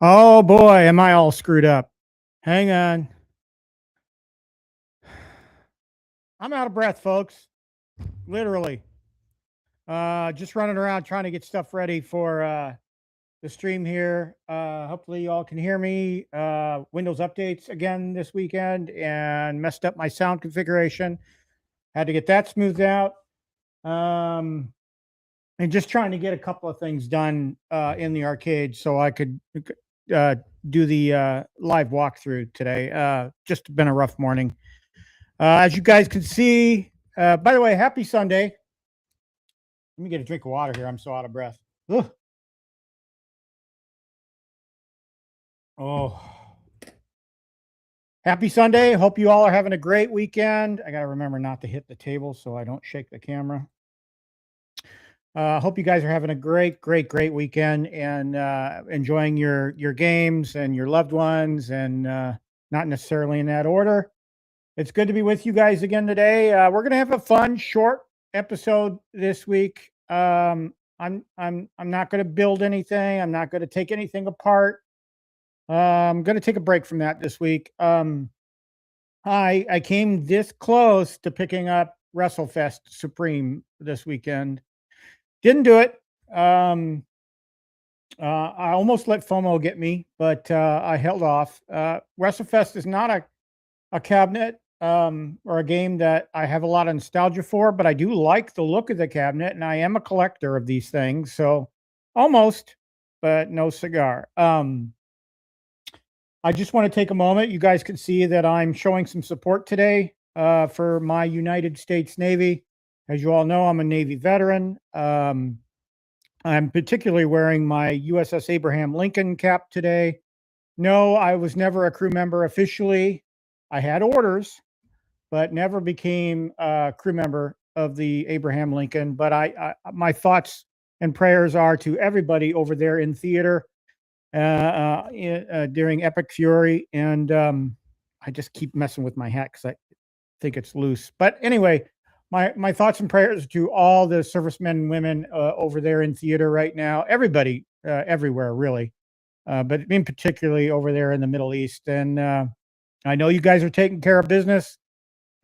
Oh boy, am I all screwed up. Hang on. I'm out of breath, folks. Literally. Just running around trying to get stuff ready for the stream here. Hopefully you all can hear me. Windows updates again this weekend and messed up my sound configuration. Had to get that smoothed out. And just trying to get a couple of things done in the arcade so I could do the live walkthrough today. Just been a rough morning. As you guys can see, by the way, happy Sunday. Let me get a drink of water here. I'm so out of breath. Ugh. Oh, happy Sunday. Hope you all are having a great weekend. I got to remember not to hit the table so I don't shake the camera. Hope you guys are having a great weekend and enjoying your games and your loved ones, and not necessarily in that order. It's good to be with you guys again today. We're gonna have a fun short episode this week. I'm not gonna build anything. I'm not gonna take anything apart. I'm gonna take a break from that this week. I came this close to picking up WrestleFest Supreme this weekend. Didn't do it. I almost let FOMO get me, but I held off. WrestleFest is not a cabinet or a game that I have a lot of nostalgia for, but I do like the look of the cabinet, and I am a collector of these things. So almost, but no cigar. I just want to take a moment. You guys can see that I'm showing some support today for my United States Navy. As you all know, I'm a Navy veteran. I'm particularly wearing my USS Abraham Lincoln cap today. No, I was never a crew member officially. I had orders, but never became a crew member of the Abraham Lincoln. But my thoughts and prayers are to everybody over there in theater during Epic Fury. And I just keep messing with my hat because I think it's loose. But anyway, my thoughts and prayers to all the servicemen and women over there in theater right now. Everybody, everywhere, really, but in particularly over there in the Middle East. And I know you guys are taking care of business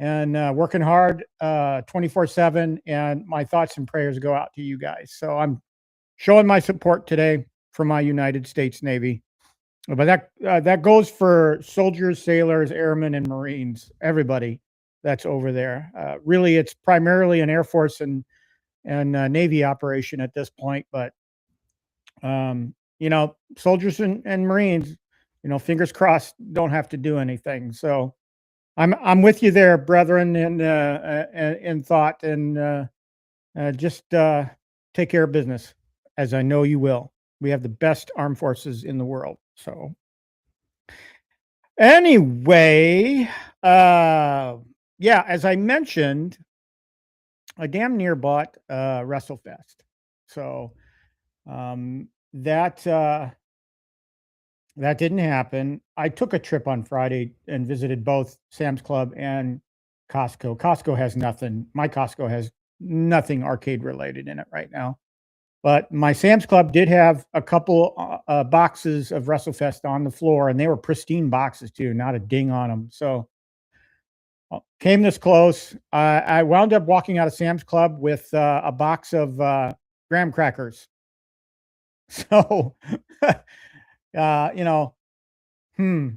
and working hard 24/7. And my thoughts and prayers go out to you guys. So I'm showing my support today for my United States Navy. But that goes for soldiers, sailors, airmen, and Marines. Everybody that's over there. Really, it's primarily an Air Force and Navy operation at this point. But you know, soldiers and Marines, you know, fingers crossed, don't have to do anything. So I'm with you there, brethren, in thought, and just take care of business, as I know you will. We have the best armed forces in the world. So anyway, yeah, as I mentioned, I damn near bought WrestleFest. So that didn't happen. I took a trip on Friday and visited both Sam's Club and Costco. Costco has nothing. My Costco has nothing arcade related in it right now. But my Sam's Club did have a couple boxes of WrestleFest on the floor, and they were pristine boxes too, not a ding on them. So Came this close. I wound up walking out of Sam's Club with a box of graham crackers. So, you know, hmm,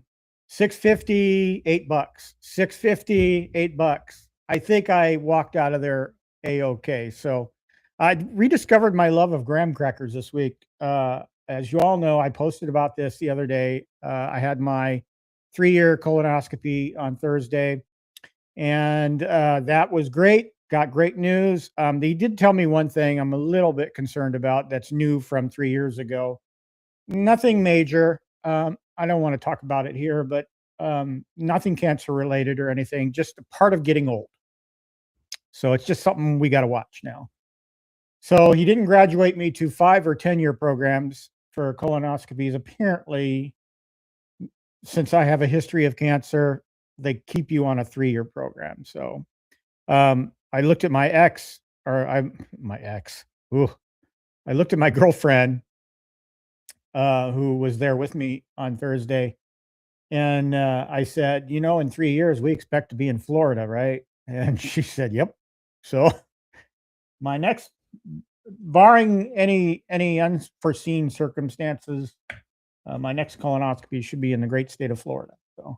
650, $8. 650, $8. I think I walked out of there a-okay. So I rediscovered my love of graham crackers this week. As you all know, I posted about this the other day. I had my 3-year colonoscopy on Thursday, and that was great. Got great news. They did tell me one thing I'm a little bit concerned about that's new from 3 years ago. Nothing major. I don't want to talk about it here, but nothing cancer related or anything, just a part of getting old. So it's just something we got to watch now. So he didn't graduate me to 5 or 10-year programs for colonoscopies. Apparently, since I have a history of cancer, they keep you on a 3-year program. So I looked at my ex, or my ex. Ooh, I looked at my girlfriend, who was there with me on Thursday, and I said, "You know, in 3 years, we expect to be in Florida, right?" And she said, "Yep." So my next, barring any unforeseen circumstances, my next colonoscopy should be in the great state of Florida. So,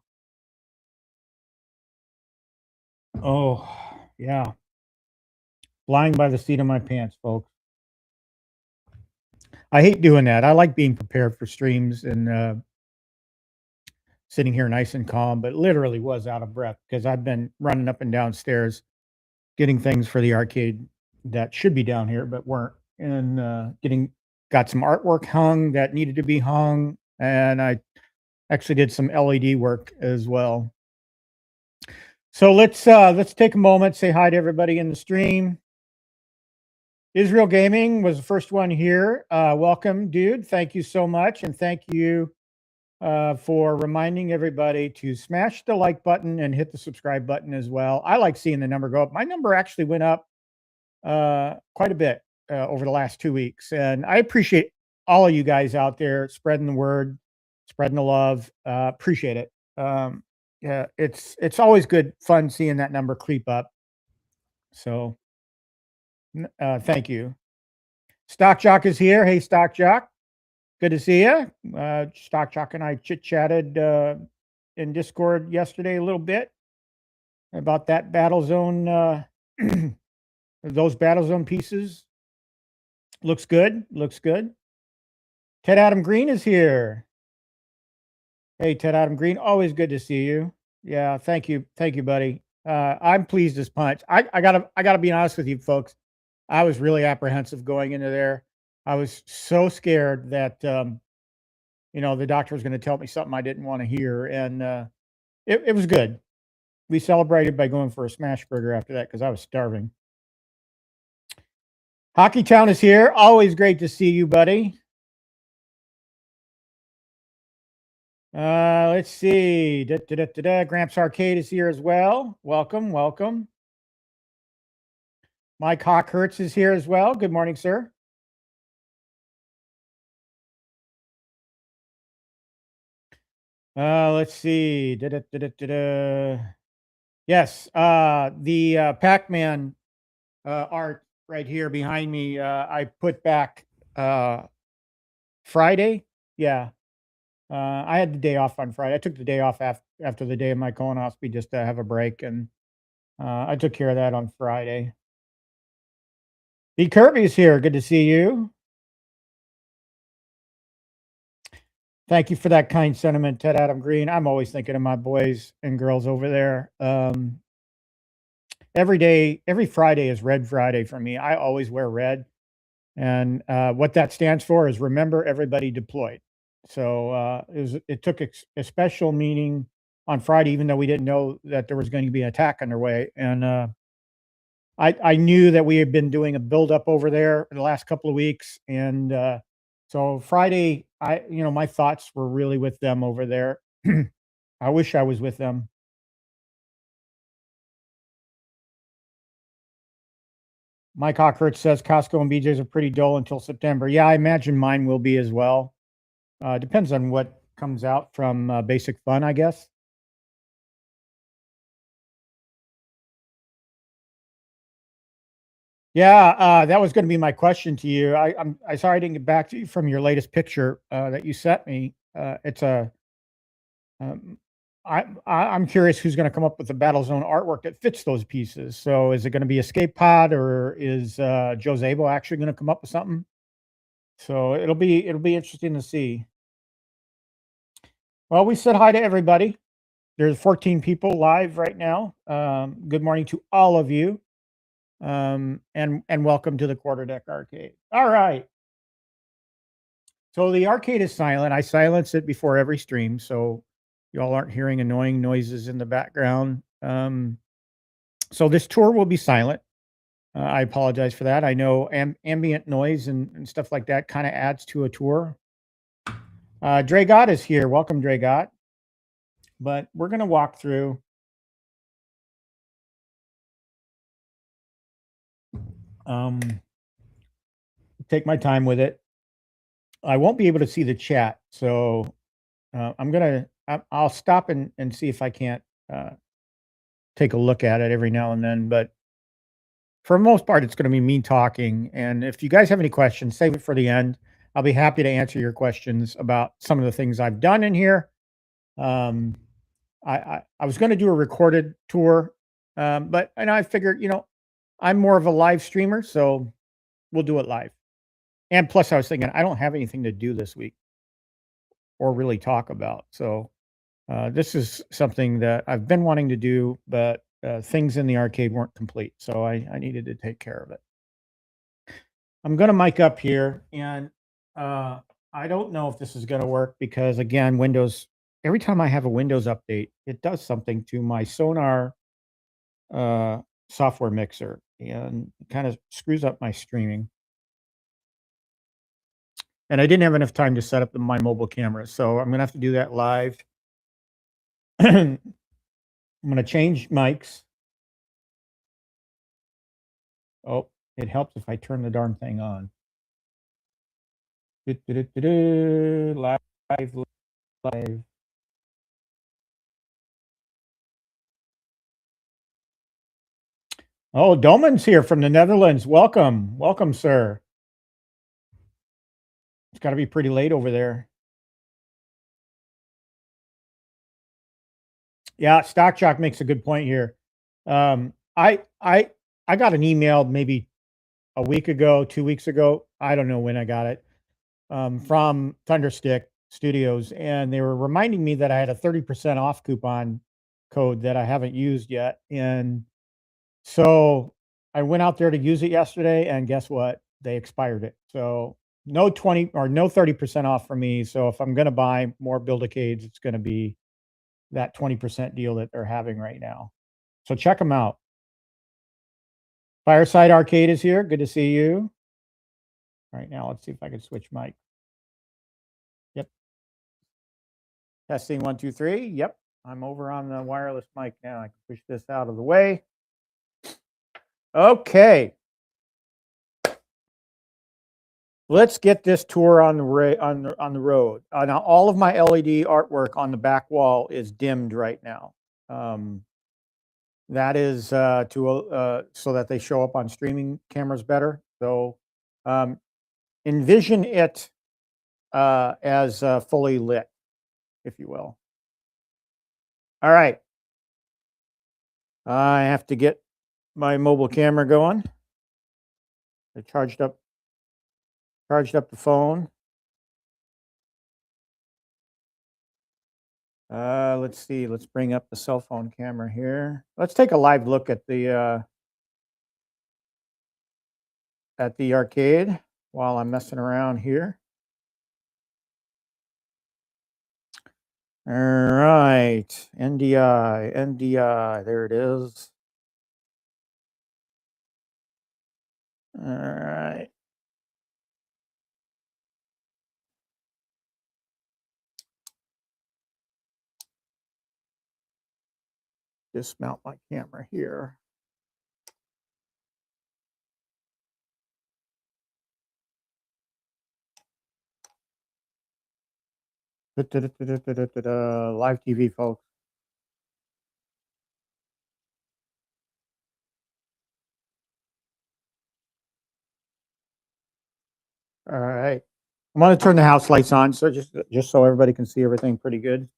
oh yeah, flying by the seat of my pants, folks. I hate doing that. I like being prepared for streams and sitting here nice and calm, but literally was out of breath because I've been running up and down stairs getting things for the arcade that should be down here but weren't, and got some artwork hung that needed to be hung, and I actually did some LED work as well. So let's take a moment, say hi to everybody in the stream. Israel Gaming was the first one here. Welcome, dude. Thank you so much, and thank you for reminding everybody to smash the like button and hit the subscribe button as well. I like seeing the number go up. My number actually went up quite a bit over the last 2 weeks, and I appreciate all of you guys out there spreading the word, spreading the love. Appreciate it. Yeah, it's always good fun seeing that number creep up. So thank you. Stock Jock is here. Hey, Stock Jock. Good to see you. Stock Jock and I chit-chatted in Discord yesterday a little bit about that battle zone, those battle zone pieces. Looks good. Looks good. Ted Adam Green is here. Hey, Ted Adam Green. Always good to see you. Yeah, thank you. Thank you, buddy. I'm pleased as punch. I gotta be honest with you, folks. I was really apprehensive going into there. I was so scared that the doctor was going to tell me something I didn't want to hear, and it was good. We celebrated by going for a smash burger after that because I was starving. Hockey Town is here. Always great to see you, buddy. Let's see. Gramps Arcade is here as well. Welcome, welcome. Mike Hawkhurts is here as well. Good morning, sir. Let's see. Yes, the Pac-Man art right here behind me, I put back Friday. Yeah. I had the day off on Friday. I took the day off after the day of my colonoscopy just to have a break, and I took care of that on Friday. B. Kirby's here. Good to see you. Thank you for that kind sentiment, Ted Adam Green. I'm always thinking of my boys and girls over there. Every Friday is Red Friday for me. I always wear red. And what that stands for is remember everybody deployed. So it took a special meaning on Friday, even though we didn't know that there was going to be an attack underway. And I knew that we had been doing a buildup over there the last couple of weeks. And so Friday, my thoughts were really with them over there. I wish I was with them. Mike Hawkhurst says Costco and BJ's are pretty dull until September. Yeah, I imagine mine will be as well. Depends on what comes out from Basic Fun, I guess. Yeah, that was gonna be my question to you. I sorry I didn't get back to you from your latest picture, that you sent me. It's a, um, I'm curious who's gonna come up with the Battlezone artwork that fits those pieces. So is it gonna be Escape Pod or is, Joe Zabel actually gonna come up with something? So it'll be interesting to see. Well, we said hi to everybody. There's 14 people live right now. Good morning to all of you. And welcome to the Quarterdeck Arcade. All right. So the arcade is silent. I silence it before every stream, so y'all aren't hearing annoying noises in the background. So this tour will be silent. I apologize for that. I know ambient noise and stuff like that kind of adds to a tour. Dragot is here. Welcome, Dragot. But we're going to walk through. Um, take my time with it. I won't be able to see the chat, so I'll stop and see if I can't take a look at it every now and then. But for the most part, it's going to be me talking. And if you guys have any questions, save it for the end. I'll be happy to answer your questions about some of the things I've done in here. Um, I was going to do a recorded tour, but and I figured, I'm more of a live streamer, so we'll do it live. And plus, I was thinking I don't have anything to do this week or really talk about. So this is something that I've been wanting to do, but things in the arcade weren't complete. So I needed to take care of it. I'm going to mic up here. And I don't know if this is going to work because, again, every time I have a Windows update, it does something to my Sonar software mixer and kind of screws up my streaming. And I didn't have enough time to set up my mobile camera. So I'm going to have to do that live. I'm going to change mics. Oh, it helps if I turn the darn thing on. Live, live. Oh, Doman's here from the Netherlands. Welcome. Welcome, sir. It's got to be pretty late over there. Yeah, Stock Jock makes a good point here. I got an email maybe a week ago, 2 weeks ago. I don't know when I got it. From Thunderstick Studios, and they were reminding me that I had a 30% off coupon code that I haven't used yet. And so I went out there to use it yesterday, and guess what? They expired it. So no 20 or no 30% off for me. So if I'm going to buy more Build-A-Cades, it's going to be that 20% deal that they're having right now. So check them out. Fireside Arcade is here. Good to see you. Right now, let's see if I can switch mic. Yep. Testing 1, 2, 3. Yep. I'm over on the wireless mic now. I can push this out of the way. Okay. Let's get this tour on the road. Now, all of my LED artwork on the back wall is dimmed right now. That is so that they show up on streaming cameras better. So envision it as fully lit, if you will. All right. I have to get my mobile camera going. I charged up the phone. Let's see. Let's bring up the cell phone camera here. Let's take a live look at the arcade while I'm messing around here. All right, NDI, there it is. All right. Dismount my camera here. Live TV, folks. All right. I'm going to turn the house lights on, so just so everybody can see everything pretty good.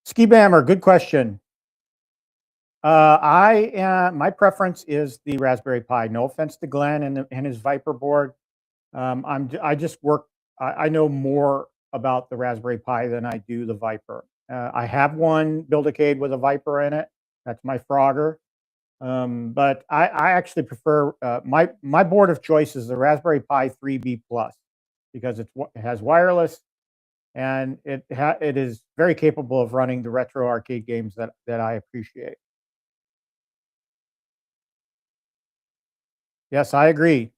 Ski Bammer, good question. My preference is the Raspberry Pi. No offense to Glenn and his Viper board. I just work. I know more about the Raspberry Pi than I do the Viper. I have one Build-A-Cade with a Viper in it. That's my Frogger. But I actually prefer my board of choice is the Raspberry Pi 3B Plus because it has wireless and it is very capable of running the retro arcade games that I appreciate. Yes, I agree.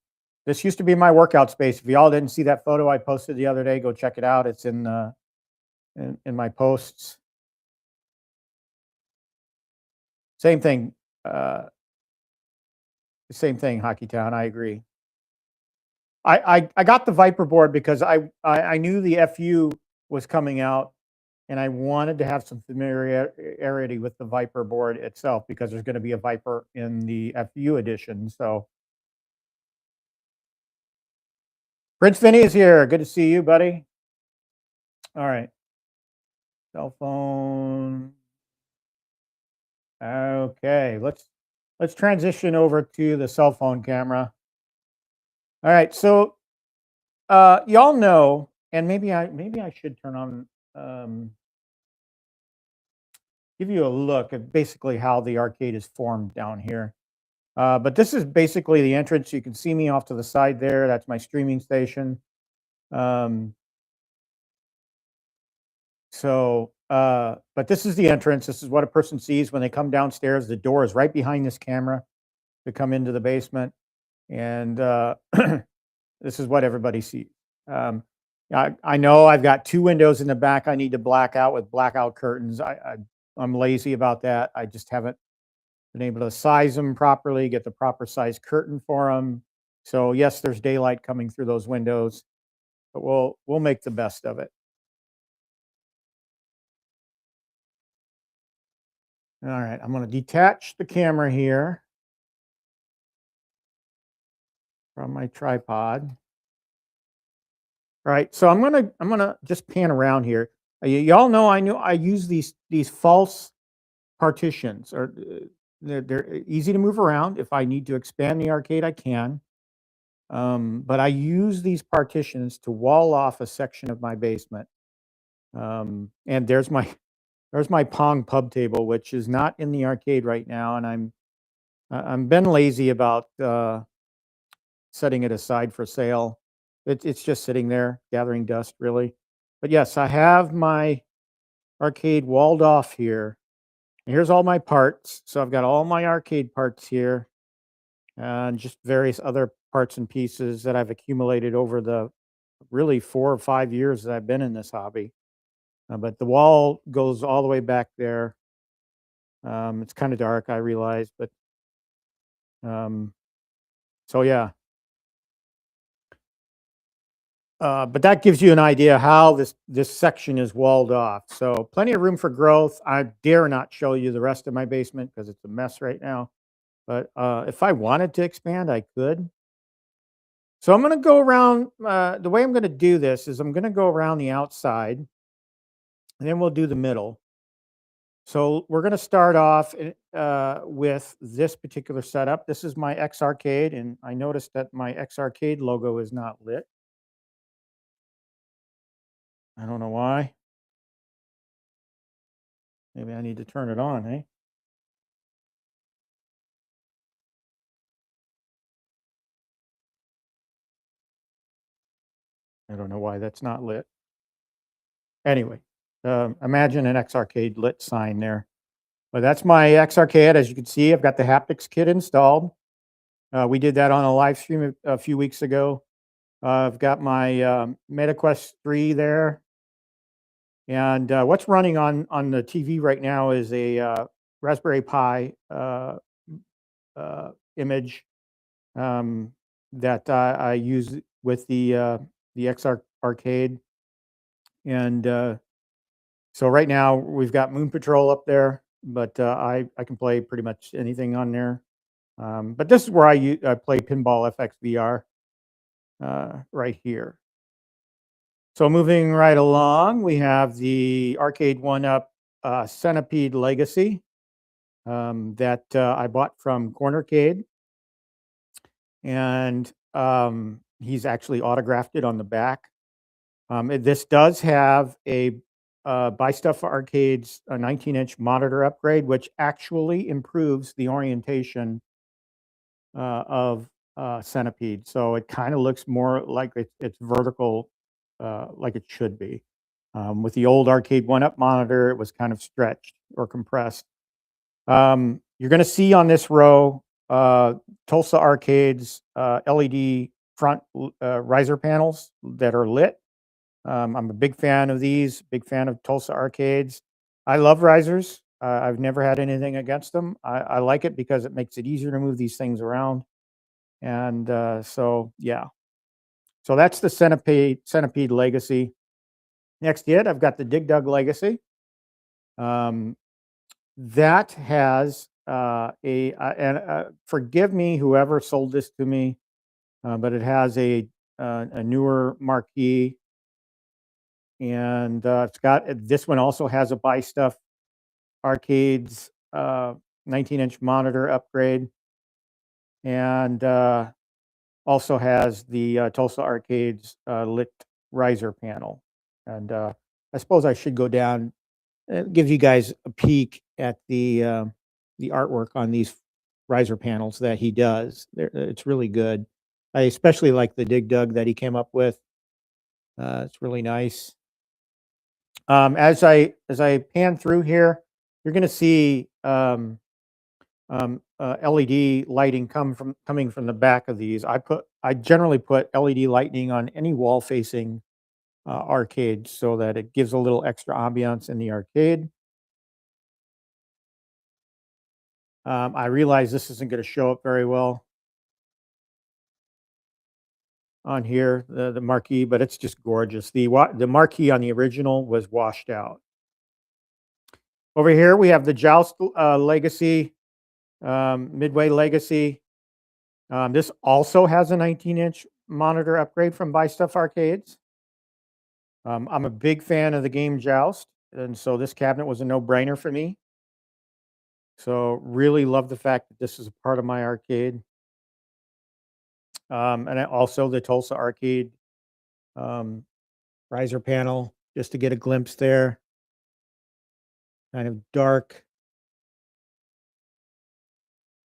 This used to be my workout space. If y'all didn't see that photo I posted the other day, go check it out. It's in my posts. Same thing. Same thing, Hockey Town. I agree. I got the Viper board because I knew the FU was coming out, and I wanted to have some familiarity with the Viper board itself because there's going to be a Viper in the FU edition. So, Prince Vinny is here. Good to see you, buddy. All right. Cell phone. Okay, let's transition over to the cell phone camera. All right, so y'all know, and maybe I should turn on give you a look at basically how the arcade is formed down here. But this is basically the entrance. You can see me off to the side there. That's my streaming station. But this is the entrance. This is what a person sees when they come downstairs. The door is right behind this camera to come into the basement. And this is what everybody sees. I know I've got two windows in the back I need to black out with blackout curtains. I'm lazy about that. I just haven't been able to size them properly, get the proper size curtain for them. So yes, there's daylight coming through those windows, but we'll make the best of it. All right, I'm going to detach the camera here from my tripod. All right, so I'm gonna just pan around here. Y'all know I use these false partitions, or they're easy to move around. If I need to expand the arcade, I can. But I use these partitions to wall off a section of my basement. And there's my Pong pub table, which is not in the arcade right now, and I'm been lazy about setting it aside for sale. It's just sitting there gathering dust, really. But yes, I have my arcade walled off here. And here's all my parts. So I've got all my arcade parts here, and just various other parts and pieces that I've accumulated over the really 4 or 5 years that I've been in this hobby. But the wall goes all the way back there. It's kind of dark, I realize, but so yeah. But that gives you an idea how this section is walled off. So plenty of room for growth. I dare not show you the rest of my basement because it's a mess right now. But if I wanted to expand, I could. So I'm going to go around. The way I'm going to do this is I'm going to go around the outside, and then we'll do the middle. So we're going to start off with this particular setup. This is my X Arcade, and I noticed that my X Arcade logo is not lit. I don't know why. Maybe I need to turn it on, eh? I don't know why that's not lit. Anyway, imagine an X Arcade lit sign there. But that's my X Arcade. As you can see, I've got the haptics kit installed. We did that on a live stream a few weeks ago. I've got my MetaQuest 3 there. And what's running on the TV right now is a Raspberry Pi image that I use with the X Arcade. And So right now we've got Moon Patrol up there, but I can play pretty much anything on there. But this is where I play Pinball FX VR right here. So moving right along, we have the Arcade 1-Up Centipede Legacy that I bought from Quarterdeck, and he's actually autographed it on the back. This does have a Buy Stuff Arcade's a 19-inch monitor upgrade, which actually improves the orientation of Centipede. So it kind of looks more like it's vertical, like it should be. With the old Arcade 1-Up monitor, it was kind of stretched or compressed. You're going to see on this row Tulsa Arcade's LED front riser panels that are lit. I'm a big fan of these, big fan of Tulsa Arcades. I love risers. I've never had anything against them. I like it because it makes it easier to move these things around. And so, yeah. So that's the Centipede Legacy. Next to it, I've got the Dig Dug Legacy. That has forgive me, whoever sold this to me, but it has a newer marquee. And it's got this one also has a Buy Stuff Arcades 19-inch monitor upgrade, and also has the Tulsa Arcades lit riser panel. And I suppose I should go down and give you guys a peek at the artwork on these riser panels that he does. It's really good. I especially like the Dig Dug that he came up with. It's really nice. As I pan through here, you're going to see LED lighting coming from the back of these. I generally put LED lighting on any wall facing arcade so that it gives a little extra ambiance in the arcade. I realize this isn't going to show up very well on here, the marquee, but it's just gorgeous. The marquee on the original was washed out. Over here we have the Joust Legacy, Midway Legacy. This also has a 19-inch monitor upgrade from Buy Stuff Arcades. I'm a big fan of the game Joust, and so this cabinet was a no-brainer for me. So really love the fact that this is a part of my arcade. And also the Tulsa Arcade riser panel, just to get a glimpse there. Kind of dark.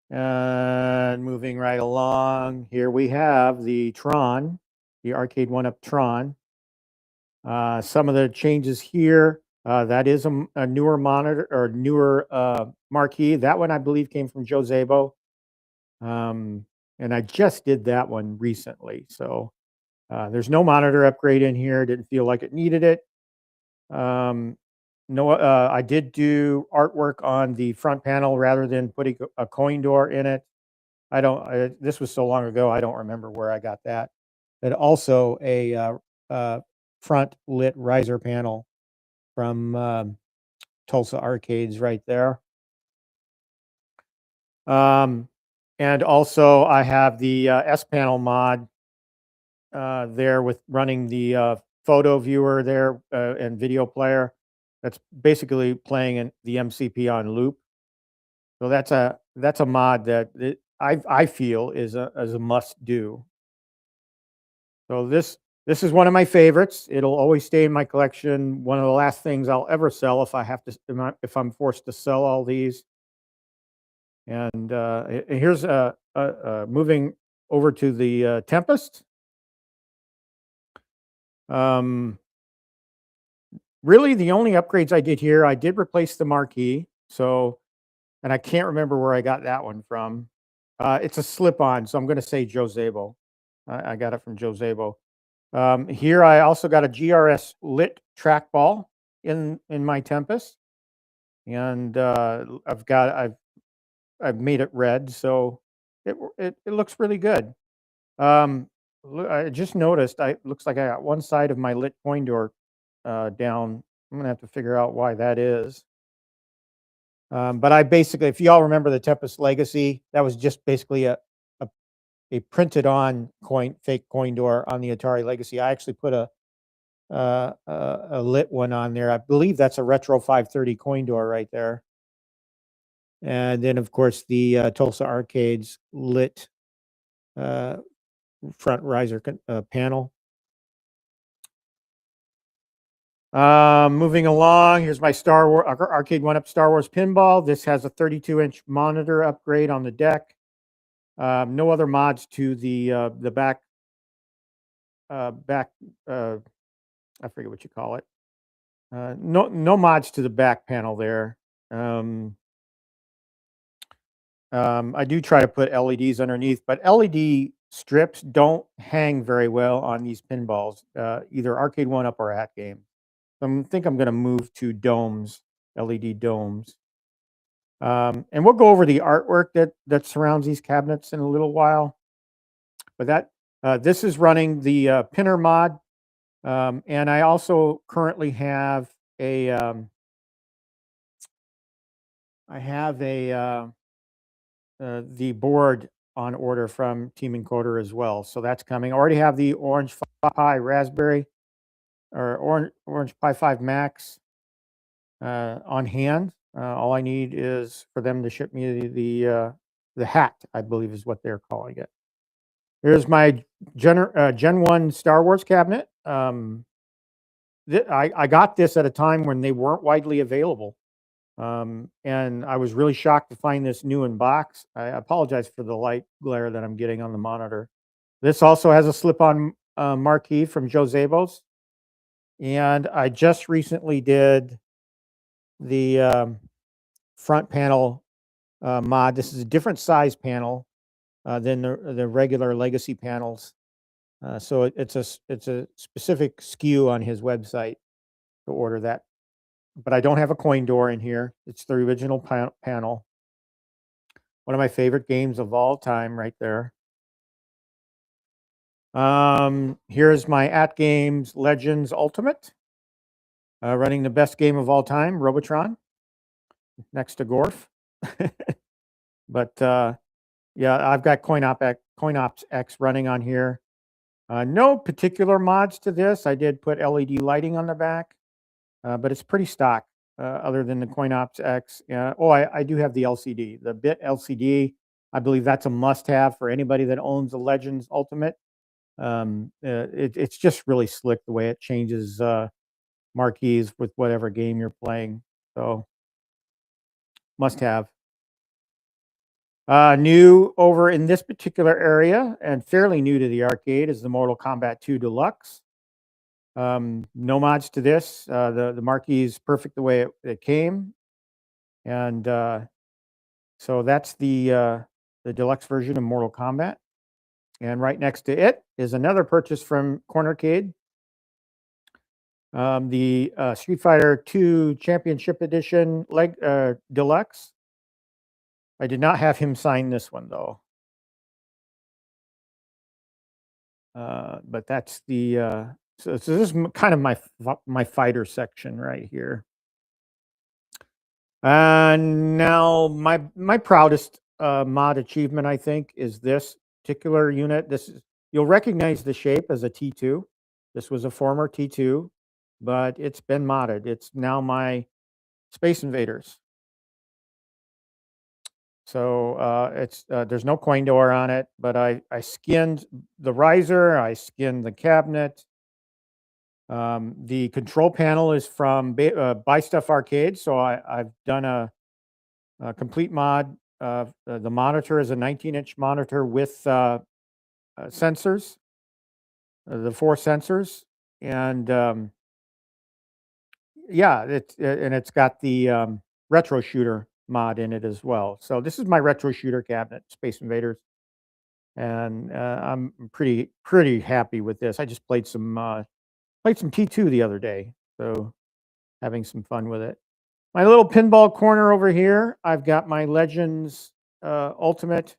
And moving right along, here we have the Tron, the Arcade 1-Up Tron. Some of the changes here, that is a newer monitor or newer marquee. That one I believe came from Joe Zabo. And I just did that one recently. So there's no monitor upgrade in here. Didn't feel like it needed it. No, I did do artwork on the front panel rather than putting a coin door in it. This was so long ago, I don't remember where I got that. But also a front lit riser panel from Tulsa Arcades right there. And also I have the S panel mod there with running the photo viewer there and video player. That's basically playing the MCP on loop. So that's a mod that I feel is a must do. So this is one of my favorites. It'll always stay in my collection. One of the last things I'll ever sell if I'm forced to sell all these. And here's moving over to the Tempest. Really, the only upgrades I did here, I did replace the marquee. So, and I can't remember where I got that one from. It's a slip-on, so I'm going to say Joe Zabo. I got it from Joe Zabo. Here, I also got a GRS lit trackball in my Tempest, and I've made it red, so it looks really good. I just noticed, it looks like I got one side of my lit coin door down I'm going to have to figure out why that is. But I basically, if y'all remember the Tempest Legacy, that was just basically a printed on fake coin door on the Atari Legacy. I actually put a lit one on there. I believe that's a Retro 530 coin door right there. And then, of course, the Tulsa Arcade's lit front riser panel. Moving along, here's my Star Wars Arcade 1-Up Star Wars pinball. This has a 32-inch monitor upgrade on the deck. No other mods to the back. I forget what you call it. No mods to the back panel there. I do try to put LEDs underneath, but LED strips don't hang very well on these pinballs, either Arcade 1-Up or Hat Game. I think I'm going to move to domes, LED domes. And we'll go over the artwork that surrounds these cabinets in a little while. But this is running the pinner mod. And I also currently have the board on order from Team Encoder as well. So that's coming. I already have the Orange Pi Raspberry or Orange Pi 5 Max on hand. All I need is for them to ship me the hat, I believe is what they're calling it. Here's my Gen 1 Star Wars cabinet. I got this at a time when they weren't widely available. And I was really shocked to find this new in box. I apologize for the light glare that I'm getting on the monitor. This also has a slip-on marquee from Joe Zabos. And I just recently did the front panel mod. This is a different size panel than the regular Legacy panels. So it's a specific SKU on his website to order that. But I don't have a coin door in here. It's the original panel. One of my favorite games of all time right there. Here's my At Games Legends Ultimate. Running the best game of all time, Robotron, next to Gorf. But yeah, I've got CoinOps X running on here. No particular mods to this. I did put LED lighting on the back, but it's pretty stock other than the CoinOps X. I do have the LCD, the bit LCD. I believe that's a must-have for anybody that owns a Legends Ultimate. It's just really slick the way it changes marquees with whatever game you're playing. So must-have. New over in this particular area and fairly new to the arcade is the Mortal Kombat 2 Deluxe. No mods to this. The marquee is perfect the way it came. And so that's the deluxe version of Mortal Kombat. And right next to it is another purchase from Quarterdeck Arcade. The Street Fighter 2 Championship Edition Deluxe. I did not have him sign this one though. But that's the so this is kind of my fighter section right here. Now my proudest mod achievement, I think, is this particular unit. You'll recognize the shape as a T2. This was a former T2, but it's been modded. It's now my Space Invaders. So there's no coin door on it, but I skinned the riser, I skinned the cabinet. The control panel is from Buy Stuff Arcade, so I've done a complete mod. The monitor is a 19-inch monitor with sensors, the 4 sensors, and yeah, it's got the retro shooter mod in it as well. So this is my retro shooter cabinet, Space Invaders, and I'm pretty happy with this. I just played some T2 the other day, so having some fun with it. My little pinball corner over here, I've got my Legends Ultimate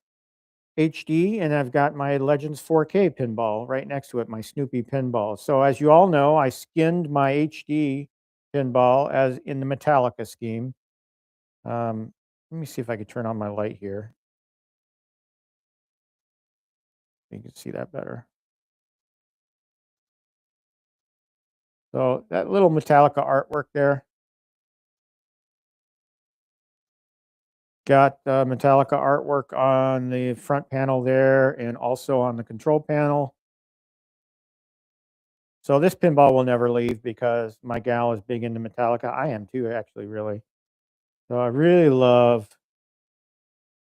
HD, and I've got my Legends 4K pinball right next to it, my Snoopy pinball. So as you all know, I skinned my HD pinball as in the Metallica scheme. Let me see if I could turn on my light here. You can see that better. So that little Metallica artwork there. Got Metallica artwork on the front panel there and also on the control panel. So this pinball will never leave because my gal is big into Metallica. I am too, actually, really. So I really love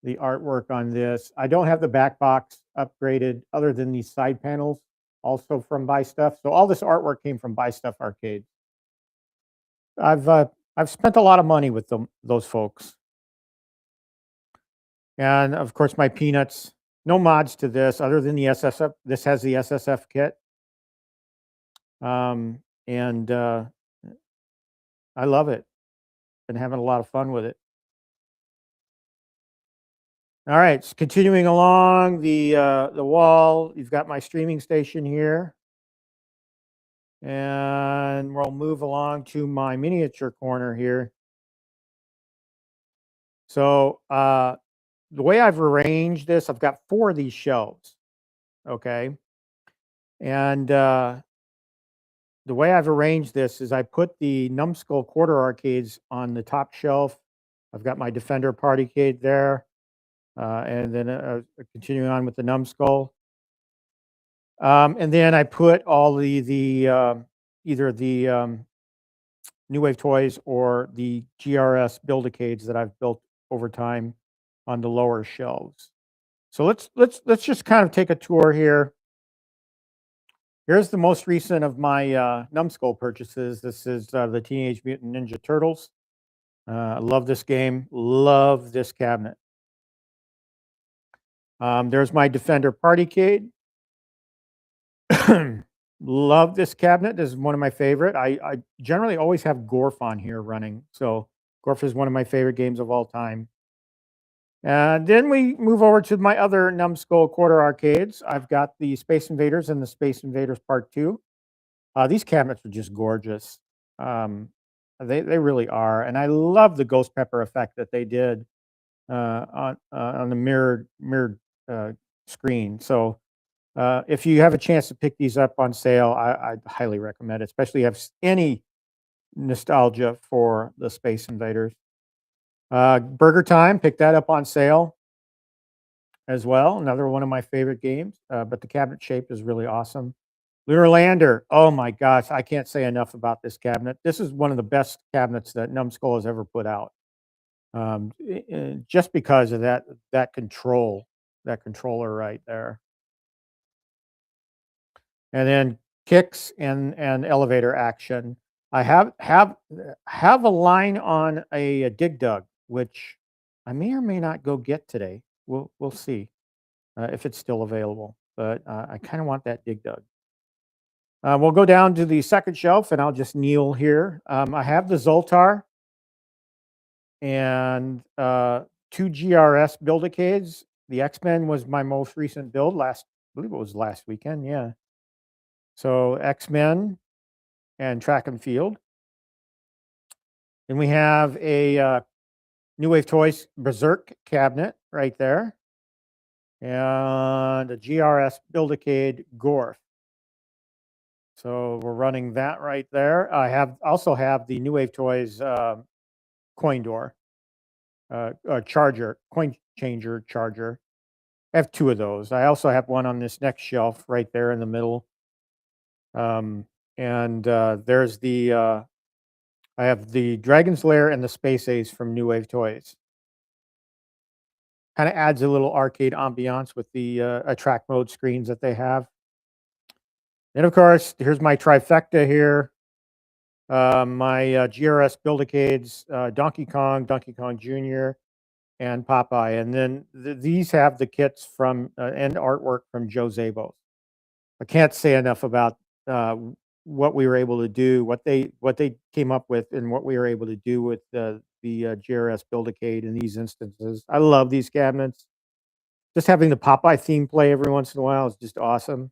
the artwork on this. I don't have the back box upgraded other than these side panels, also from Buy Stuff. So all this artwork came from Buy Stuff Arcade. I've spent a lot of money with those folks. And of course, my peanuts. No mods to this other than the SSF. This has the SSF kit. And I love it. Been having a lot of fun with it. All right, so continuing along the wall, you've got my streaming station here. And we'll move along to my miniature corner here. So the way I've arranged this, I've got 4 of these shelves. Okay. And the way I've arranged this is I put the Numbskull quarter arcades on the top shelf. I've got my Defender Partycade there. And then continuing on with the Numbskull. And then I put all the either the New Wave toys or the GRS Build-A-Cades that I've built over time on the lower shelves. So let's just kind of take a tour here. Here's the most recent of my Numbskull purchases. This is the Teenage Mutant Ninja Turtles. I love this game. Love this cabinet. There's my Defender Partycade. Love this cabinet. This is one of my favorite. I generally always have Gorf on here running. So Gorf is one of my favorite games of all time. And then we move over to my other Numbskull quarter arcades. I've got the Space Invaders and the Space Invaders Part 2. These cabinets are just gorgeous. They really are. And I love the ghost pepper effect that they did on the mirrored screen. So if you have a chance to pick these up on sale, I highly recommend it, especially if you have any nostalgia for the Space Invaders. Burger Time, pick that up on sale as well. Another one of my favorite games, but the cabinet shape is really awesome. Lunar Lander, oh my gosh, I can't say enough about this cabinet. This is one of the best cabinets that Numbskull has ever put out. Just because of that controller right there. And then kicks and elevator action. I have a line on a Dig Dug, which I may or may not go get today. We'll see if it's still available. But I kind of want that Dig Dug. We'll go down to the second shelf, and I'll just kneel here. I have the Zoltar and 2 GRS Build-A-Cades. The X-Men was my most recent build I believe it was last weekend. Yeah. So X-Men and Track and Field. Then we have a New Wave Toys Berserk cabinet right there. And a GRS Build-A-Cade Gorf. So we're running that right there. I also have the New Wave Toys coin door, charger, coin changer charger. I have 2 of those. I also have one on this next shelf right there in the middle. There's the I have the Dragon's Lair and the Space Ace from New Wave Toys. Kind of adds a little arcade ambiance with the attract mode screens that they have. And of course, here's my trifecta here. My GRS Build-A-Cades, Donkey Kong Jr., and Popeye. And then these have the kits from and artwork from Joe Zabos. I can't say enough about what we were able to do, what they came up with, and what we were able to do with the GRS Build-A-Cade in these instances. I love these cabinets. Just having the Popeye theme play every once in a while is just awesome.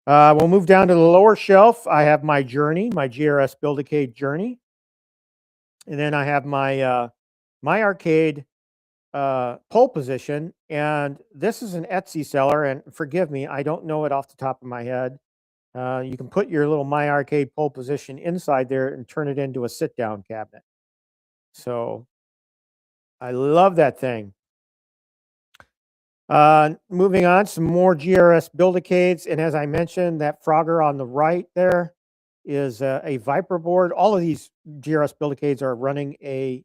We'll move down to the lower shelf. I have my Journey, my GRS Build-A-Cade Journey. And then I have my my arcade pole position. And this is an Etsy seller. And forgive me, I don't know it off the top of my head. You can put your little My Arcade pole position inside there and turn it into a sit-down cabinet. So I love that thing. Moving on, some more GRS Build-A-Cades. And as I mentioned, that Frogger on the right there is a Viper board. All of these GRS Build-A-Cades are running a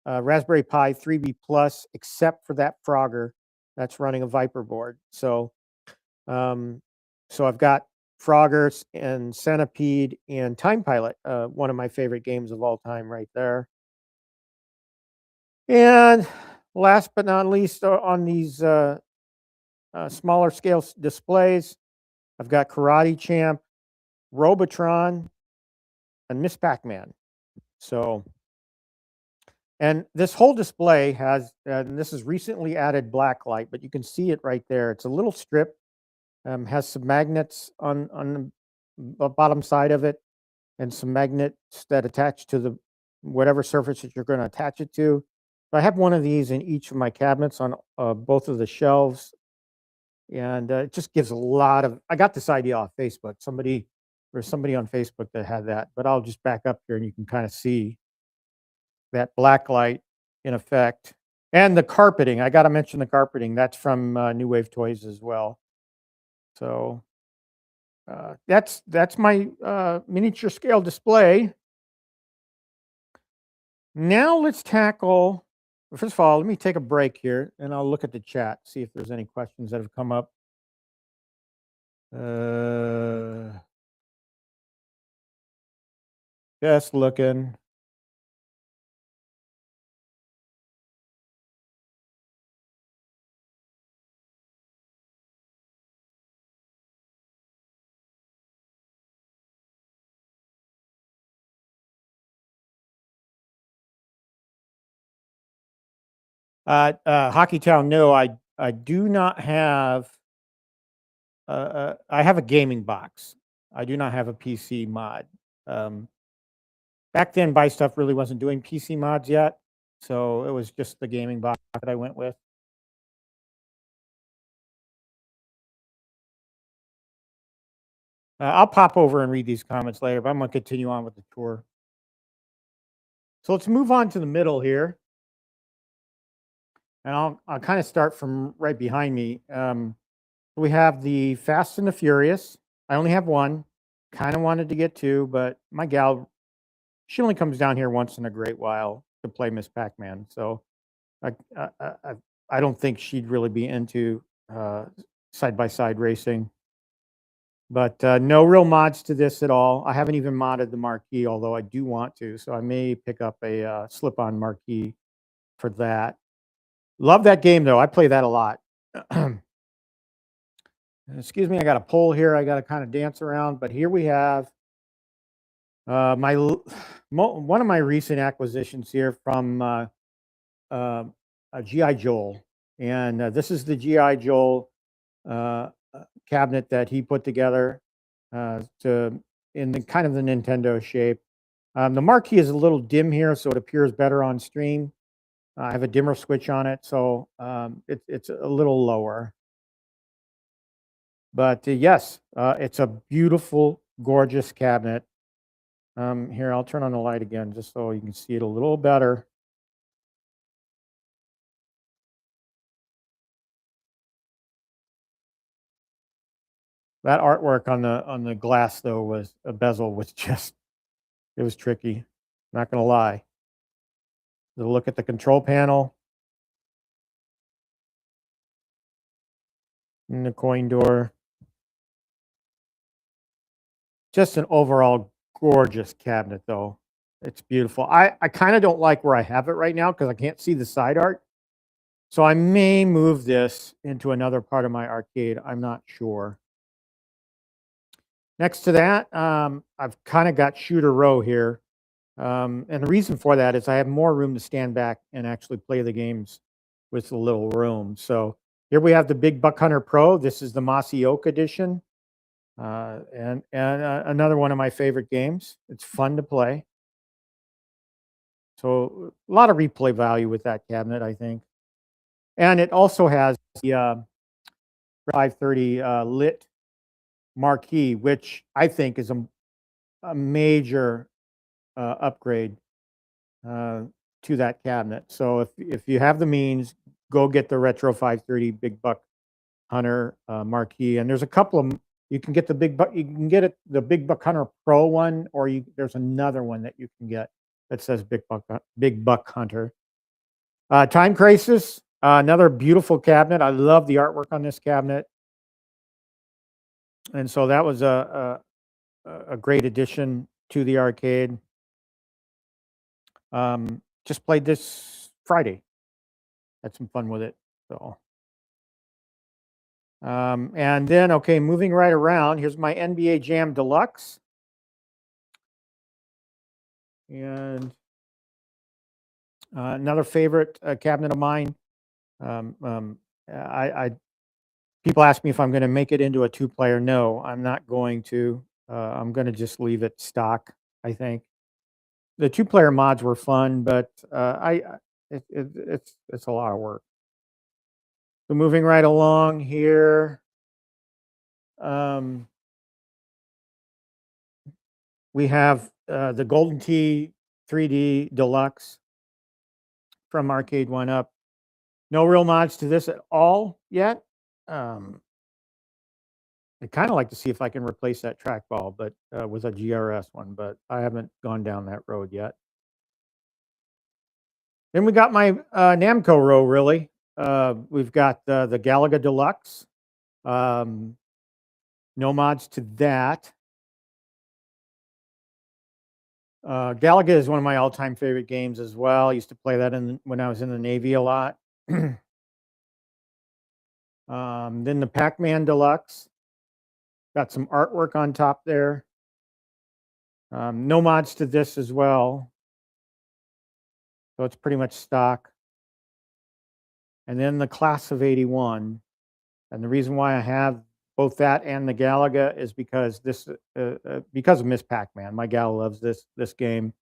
Raspberry Pi 3B Plus, except for that Frogger that's running a Viper board. So, so I've got Froggers and Centipede and Time Pilot, one of my favorite games of all time right there. And last but not least, on these smaller scale displays, I've got Karate Champ, Robotron, and Miss Pac-Man. So, and this whole display has, and this is recently added black light, but you can see it right there. It's a little strip, has some magnets on the bottom side of it, and some magnets that attach to the whatever surface that you're going to attach it to. So I have one of these in each of my cabinets on both of the shelves, and it just gives a lot of. I got this idea off Facebook. There's somebody on Facebook that had that, but I'll just back up here and you can kind of see that black light in effect. And the carpeting. I got to mention the carpeting. That's from New Wave Toys as well. So that's my miniature scale display. Now let's tackle. First of all, let me take a break here, and I'll look at the chat, see if there's any questions that have come up. Just looking. Hockey Town, no, I do not have. I have a gaming box. I do not have a PC mod. Back then, Buy Stuff really wasn't doing PC mods yet, so it was just the gaming box that I went with. I'll pop over and read these comments later, but I'm going to continue on with the tour. So let's move on to the middle here. And I'll kind of start from right behind me. We have the Fast and the Furious. I only have one. Kind of wanted to get two, but my gal, she only comes down here once in a great while to play Miss Pac-Man. So I don't think she'd really be into side-by-side racing. But no real mods to this at all. I haven't even modded the marquee, although I do want to. So I may pick up a slip-on marquee for that. Love that game, though. I play that a lot. Excuse me, I got a poll here. I got to kind of dance around. But here we have one of my recent acquisitions here from a G.I. Joel. And this is the G.I. Joel cabinet that he put together in the kind of the Nintendo shape. The marquee is a little dim here, so it appears better on stream. I have a dimmer switch on it, so it's a little lower. But yes, it's a beautiful, gorgeous cabinet. Here, I'll turn on the light again just so you can see it a little better. That artwork on the glass, though, was a bezel was just, it was tricky. Not going to lie. The look at the control panel and the coin door. Just an overall gorgeous cabinet, though. It's beautiful. I kind of don't like where I have it right now because I can't see the side art. So I may move this into another part of my arcade. I'm not sure. Next to that, I've kind of got shooter row here. And the reason for that is I have more room to stand back and actually play the games with a little room. So here we have the Big Buck Hunter Pro. This is the Mossy Oak edition. And another one of my favorite games. It's fun to play. So a lot of replay value with that cabinet, I think. And it also has the 530 lit marquee, which I think is a major upgrade to that cabinet. So if you have the means, go get the Retro 530 Big Buck Hunter marquee. And there's a couple of them. You can get the Big Buck. You can get it the Big Buck Hunter Pro one, or there's another one that you can get that says Big Buck Hunter. Time Crisis, another beautiful cabinet. I love the artwork on this cabinet, and so that was a great addition to the arcade. Just played this Friday. Had some fun with it. So, and then okay, moving right around. Here's my NBA Jam Deluxe, and another favorite cabinet of mine. I people ask me if I'm going to make it into a two-player. No, I'm not going to. I'm going to just leave it stock. I think the two-player mods were fun, but it's a lot of work. So moving right along here, we have the Golden Tee 3D Deluxe from Arcade 1-Up. No real mods to this at all yet. I'd kind of like to see if I can replace that trackball, but with a GRS one, but I haven't gone down that road yet. Then we got my Namco row, really. We've got the Galaga Deluxe. No mods to that. Galaga is one of my all-time favorite games as well. I used to play that when I was in the Navy a lot. Then the Pac-Man Deluxe. Got some artwork on top there. No mods to this as well. So it's pretty much stock. And then the Class of 81. And the reason why I have both that and the Galaga is because because of Miss Pac-Man. My gal loves this game.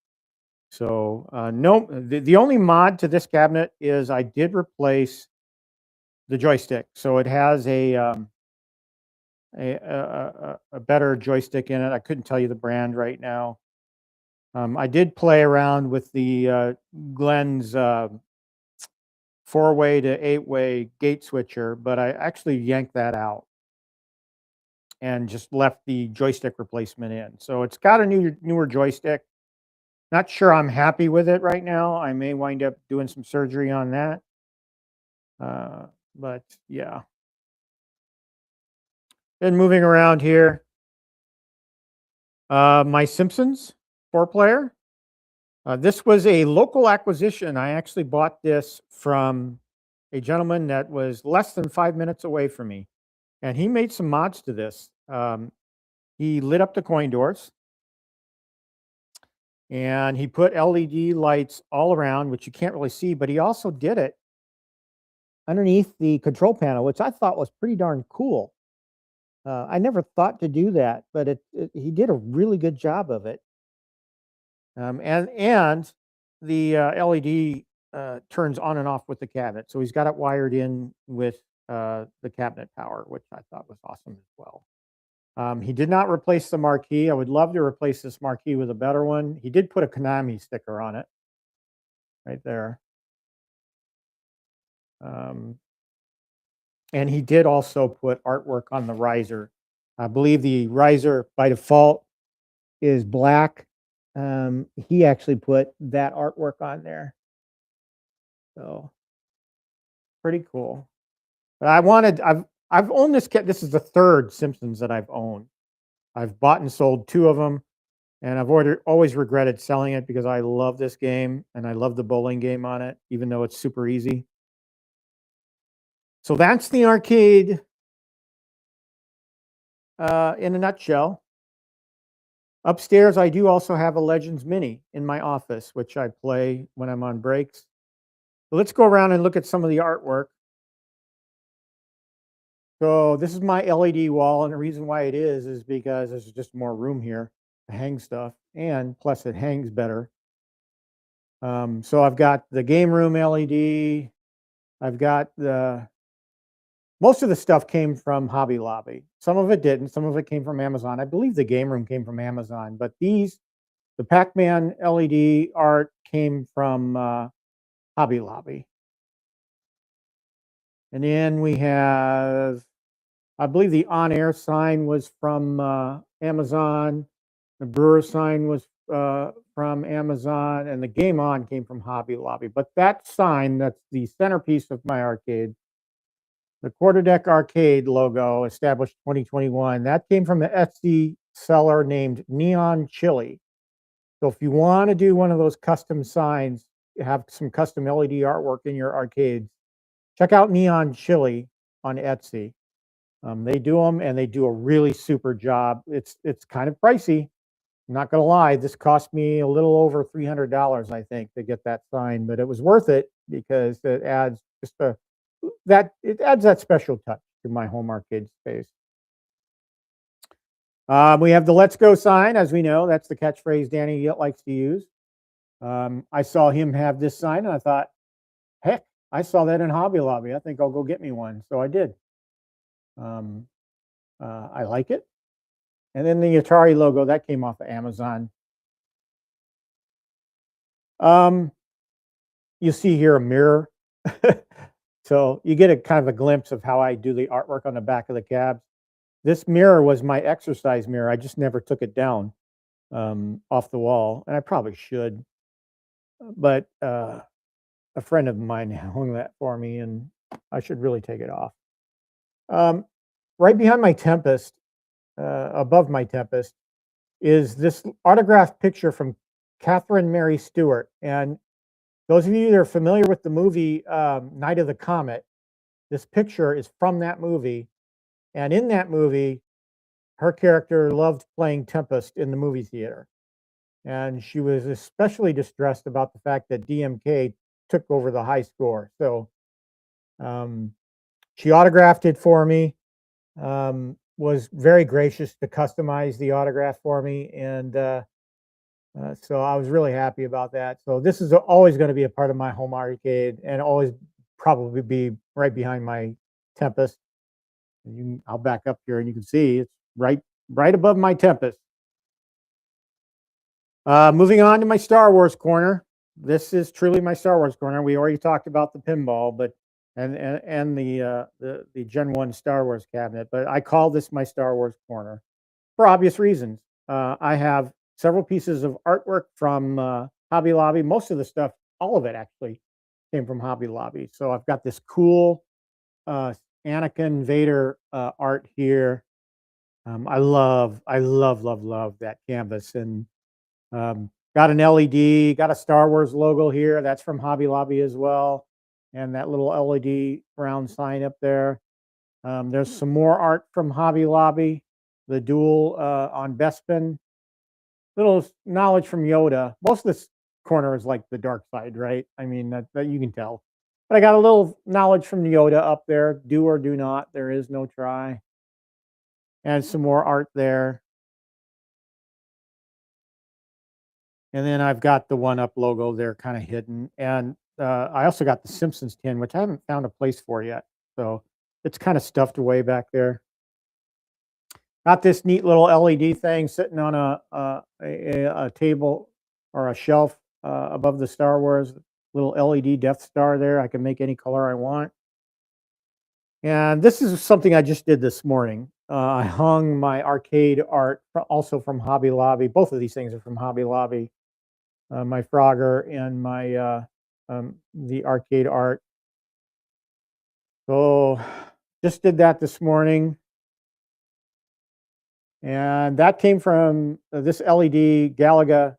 So no, the only mod to this cabinet is I did replace the joystick. So it has a better joystick in it. I couldn't tell you the brand right now. I did play around with the Glenn's 4-way to 8-way gate switcher, but I actually yanked that out and just left the joystick replacement in. So it's got a newer joystick. Not sure I'm happy with it right now. I may wind up doing some surgery on that. But yeah. Then moving around here, my Simpsons 4-player. This was a local acquisition. I actually bought this from a gentleman that was less than 5 minutes away from me, and he made some mods to this. He lit up the coin doors, and he put LED lights all around, which you can't really see, but he also did it underneath the control panel, which I thought was pretty darn cool. I never thought to do that, but he did a really good job of it. And the LED turns on and off with the cabinet. So he's got it wired in with the cabinet power, which I thought was awesome as well. He did not replace the marquee. I would love to replace this marquee with a better one. He did put a Konami sticker on it right there. And he did also put artwork on the riser. I believe the riser by default is black. He actually put that artwork on there. So pretty cool. But I've owned this kit. This is the third Simpsons that I've owned. I've bought and sold 2 of them, and I've always regretted selling it because I love this game and I love the bowling game on it, even though it's super easy. So that's the arcade in a nutshell. Upstairs, I do also have a Legends Mini in my office, which I play when I'm on breaks. So let's go around and look at some of the artwork. So this is my LED wall, and the reason why it is because there's just more room here to hang stuff, and plus it hangs better. So I've got the game room LED. I've got most of the stuff came from Hobby Lobby. Some of it didn't. Some of it came from Amazon. I believe the game room came from Amazon, but the Pac-Man LED art came from Hobby Lobby. And then we have, I believe the on-air sign was from Amazon. The brewer sign was from Amazon, and the Game On came from Hobby Lobby. But that sign, that's the centerpiece of my arcade, the Quarterdeck Arcade logo, established 2021, that came from the Etsy seller named Neon Chili. So if you want to do one of those custom signs, have some custom LED artwork in your arcades, check out Neon Chili on Etsy. They do them, and they do a really super job. It's kind of pricey. I'm not going to lie. This cost me a little over $300, I think, to get that sign, but it was worth it because it adds just it adds that special touch to my home arcade space. We have the "Let's Go" sign, as we know. That's the catchphrase Danny likes to use. I saw him have this sign, and I thought, heck, I saw that in Hobby Lobby. I think I'll go get me one. So I did. I like it. And then the Atari logo, that came off of Amazon. You see here a mirror. So you get a kind of a glimpse of how I do the artwork on the back of the cabs. This mirror was my exercise mirror. I just never took it down off the wall, and I probably should. But a friend of mine hung that for me, and I should really take it off. Right behind my Tempest, above my Tempest, is this autographed picture from Catherine Mary Stewart. And those of you that are familiar with the movie Night of the Comet, this picture is from that movie. And in that movie, her character loved playing Tempest in the movie theater. And she was especially distressed about the fact that DMK took over the high score. So she autographed it for me, was very gracious to customize the autograph for me. And so I was really happy about that. So this is always going to be a part of my home arcade, and always probably be right behind my Tempest. I'll back up here, and you can see it's right above my Tempest. Moving on to my Star Wars corner. This is truly my Star Wars corner. We already talked about the pinball, but and the Gen 1 Star Wars cabinet, but I call this my Star Wars corner for obvious reasons. I have several pieces of artwork from Hobby Lobby. Most of the stuff, all of it actually, came from Hobby Lobby. So I've got this cool Anakin Vader art here. I love that canvas, and got an LED, got a Star Wars logo here. That's from Hobby Lobby as well, and that little LED round sign up there. There's some more art from Hobby Lobby. The duel on Bespin. Little knowledge from Yoda. Most of this corner is like the dark side, right? I mean, that you can tell. But I got a little knowledge from Yoda up there. Do or do not. There is no try. And some more art there. And then I've got the 1UP logo there kind of hidden. And I also got the Simpsons tin, which I haven't found a place for yet. So it's kind of stuffed away back there. Got this neat little LED thing sitting on a table or a shelf above the Star Wars. Little LED Death Star there. I can make any color I want. And this is something I just did this morning. I hung my arcade art also from Hobby Lobby. Both of these things are from Hobby Lobby. My Frogger and my the arcade art. So just did that this morning. And that came from this LED Galaga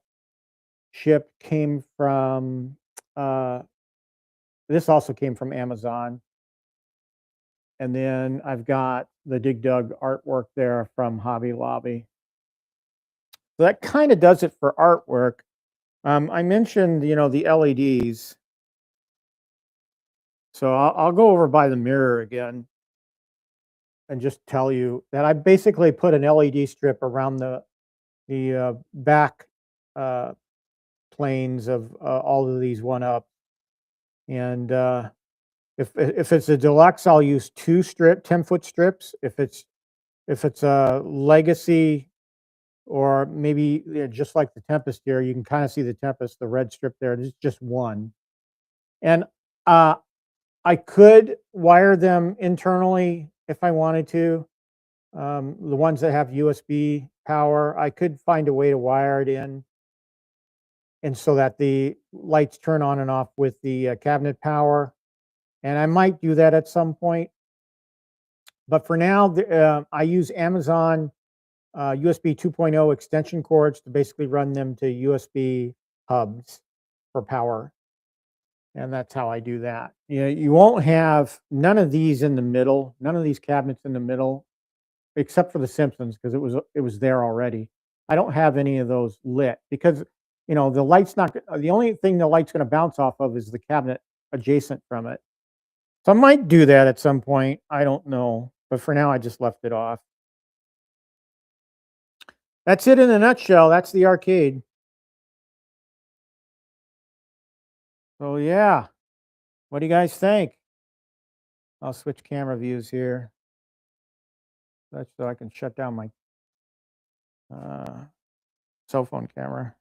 ship came from, this also came from Amazon. And then I've got the Dig Dug artwork there from Hobby Lobby. So that kind of does it for artwork. I mentioned, the LEDs. So I'll go over by the mirror again. and just tell you that I basically put an LED strip around the back uh, planes of all of these one up, and if it's a deluxe, I'll use 10-foot strips. If it's a legacy, or maybe just like the Tempest here, you can kind of see the Tempest, the red strip there. It's just one, and uh, I could wire them internally if I wanted to. The ones that have USB power, I could find a way to wire it in, and so that the lights turn on and off with the cabinet power. And I might do that at some point. But for now, I use Amazon USB 2.0 extension cords to basically run them to USB hubs for power. And that's how I do that. You won't have none of these in the middle, none of these cabinets in the middle, except for the Simpsons, because it was there already. I don't have any of those lit because the light's not. The only thing the light's going to bounce off of is the cabinet adjacent from it. So I might do that at some point. I don't know, but for now I just left it off. That's it in a nutshell. That's the arcade. So yeah, what do you guys think? I'll switch camera views here. That's so I can shut down my cell phone camera.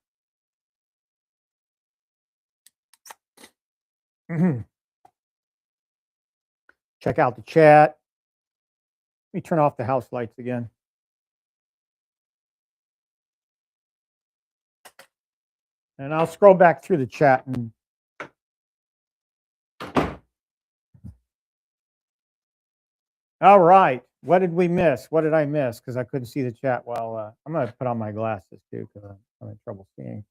Check out the chat. Let me turn off the house lights again. And I'll scroll back through the chat. And all right, what did we miss? What did I miss? Because I couldn't see the chat while I'm going to put on my glasses too because I'm having trouble seeing.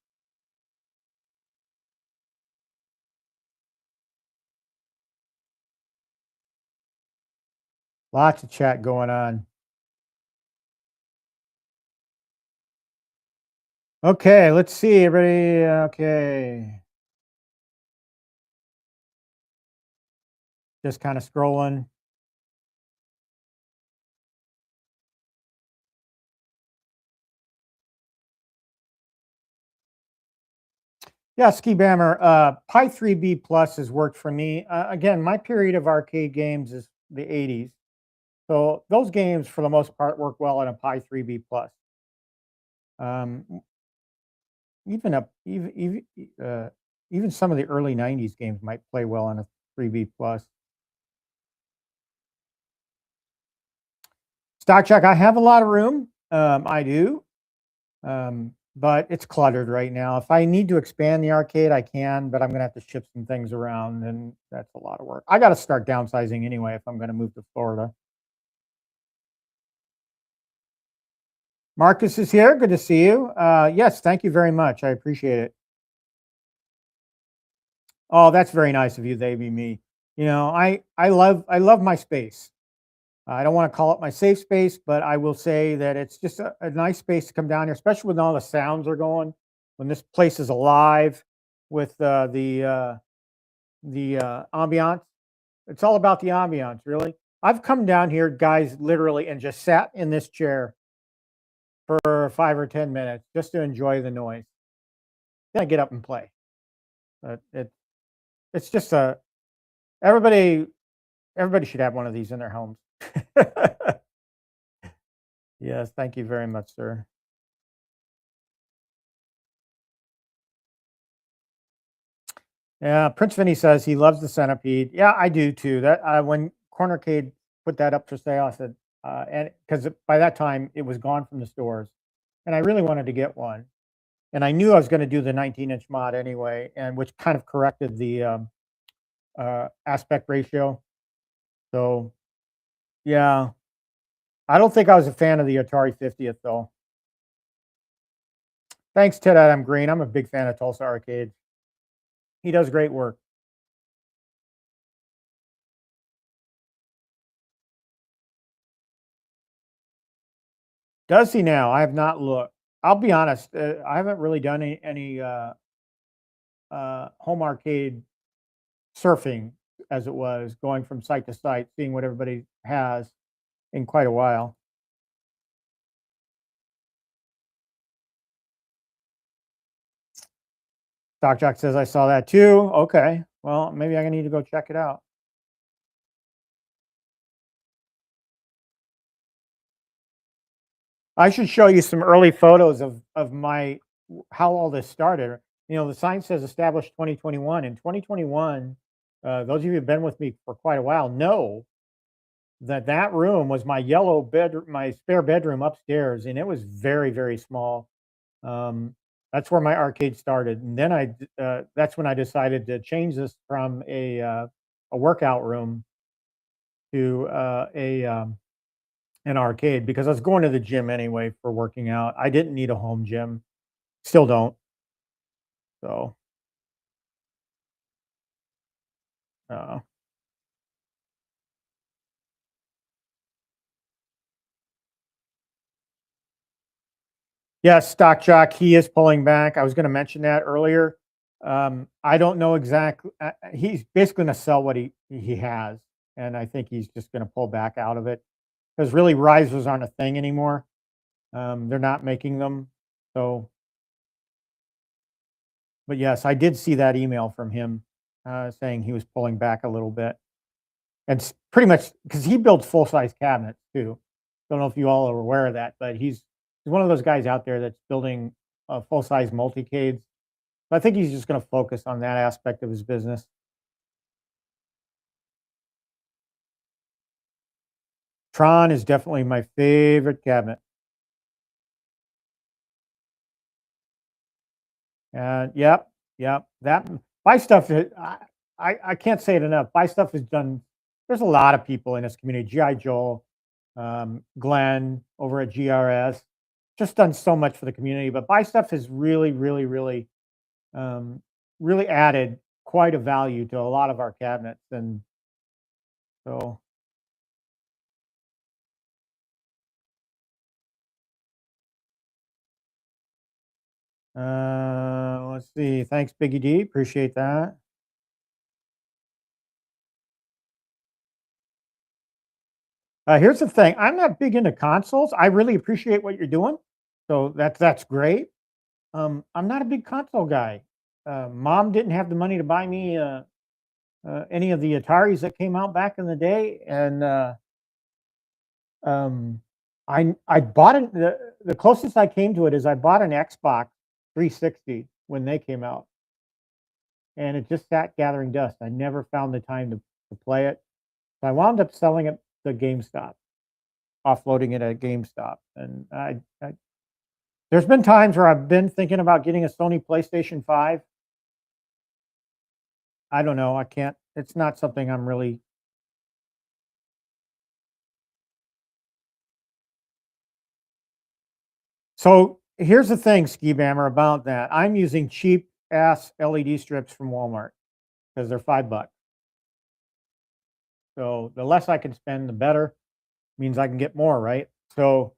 Lots of chat going on. Okay, let's see, everybody. Okay. Just kind of scrolling. Yeah, Ski Bammer, Pi 3B Plus has worked for me. Again, my period of arcade games is the 80s. So those games, for the most part, work well on a Pi 3B Plus. Even some of the early 90s games might play well on a 3B Plus. Stock Check, I have a lot of room. I do. But it's cluttered right now. If I need to expand the arcade, I can, but I'm going to have to shift some things around, and that's a lot of work. I got to start downsizing anyway if I'm going to move to Florida. Marcus is here. Good to see you. Yes, thank you very much. I appreciate it. Oh, that's very nice of you. They be me. I love my space. I don't want to call it my safe space, but I will say that it's just a nice space to come down here, especially when all the sounds are going. When this place is alive with the ambiance. It's all about the ambiance, really. I've come down here, guys, literally, and just sat in this chair for 5 or 10 minutes just to enjoy the noise. Then I get up and play. But it's just everybody should have one of these in their homes. Yes, thank you very much, sir. Yeah, Prince Vinny says he loves the Centipede. Yeah, I do too. That when Cornercade put that up for sale, I said, and because by that time it was gone from the stores, and I really wanted to get one, and I knew I was going to do the 19-inch mod anyway, and which kind of corrected the aspect ratio. So, yeah, I don't think I was a fan of the Atari 50th though. Thanks, Ted Adam Green. I'm a big fan of Tulsa Arcade. He does great work. Does he now? I have not looked. I'll be honest. I haven't really done any home arcade surfing, as it was, going from site to site, seeing what everybody has. in quite a while. Doc Jock says I saw that too. Okay. Well, maybe I need to go check it out. I should show you some early photos of my how all this started. You know, the sign says established 2021. In 2021, those of you who've been with me for quite a while know that that room was my yellow bed, my spare bedroom upstairs, and it was very, very small. Um, that's where my arcade started, and then that's when I decided to change this from a workout room to a an arcade because I was going to the gym anyway for working out. I didn't need a home gym, still don't. So, uh, yes, Stock Jock, he is pulling back. I was going to mention that earlier. I don't know exactly. He's basically going to sell what he has, and I think he's just going to pull back out of it because really risers aren't a thing anymore. They're not making them. So, but yes, I did see that email from him saying he was pulling back a little bit. And pretty much because he builds full size cabinets too. Don't know if you all are aware of that, but he's one of those guys out there that's building full size multicades. So I think he's just going to focus on that aspect of his business. Tron is definitely my favorite cabinet. And yep. That buy stuff. I can't say it enough. Buy stuff is done. There's a lot of people in this community. GI Joel, Glenn over at GRS, just done so much for the community. But buy stuff has really um, really added quite a value to a lot of our cabinets, and so let's see. Thanks, Biggie D. Appreciate that. Here's the thing. I'm not big into consoles. I really appreciate what you're doing, so that's great. I'm not a big console guy. Mom didn't have the money to buy me any of the Ataris that came out back in the day, and um, I bought it. The closest I came to it is I bought an Xbox 360 when they came out, and it just sat gathering dust. I never found the time to play it. So I wound up selling it to GameStop, offloading it at GameStop, and there's been times where I've been thinking about getting a Sony PlayStation 5. I don't know. I can't. It's not something I'm really. So here's the thing, Ski Bammer, about that. I'm using cheap ass LED strips from Walmart because they're $5. So the less I can spend, the better. Means I can get more, right? So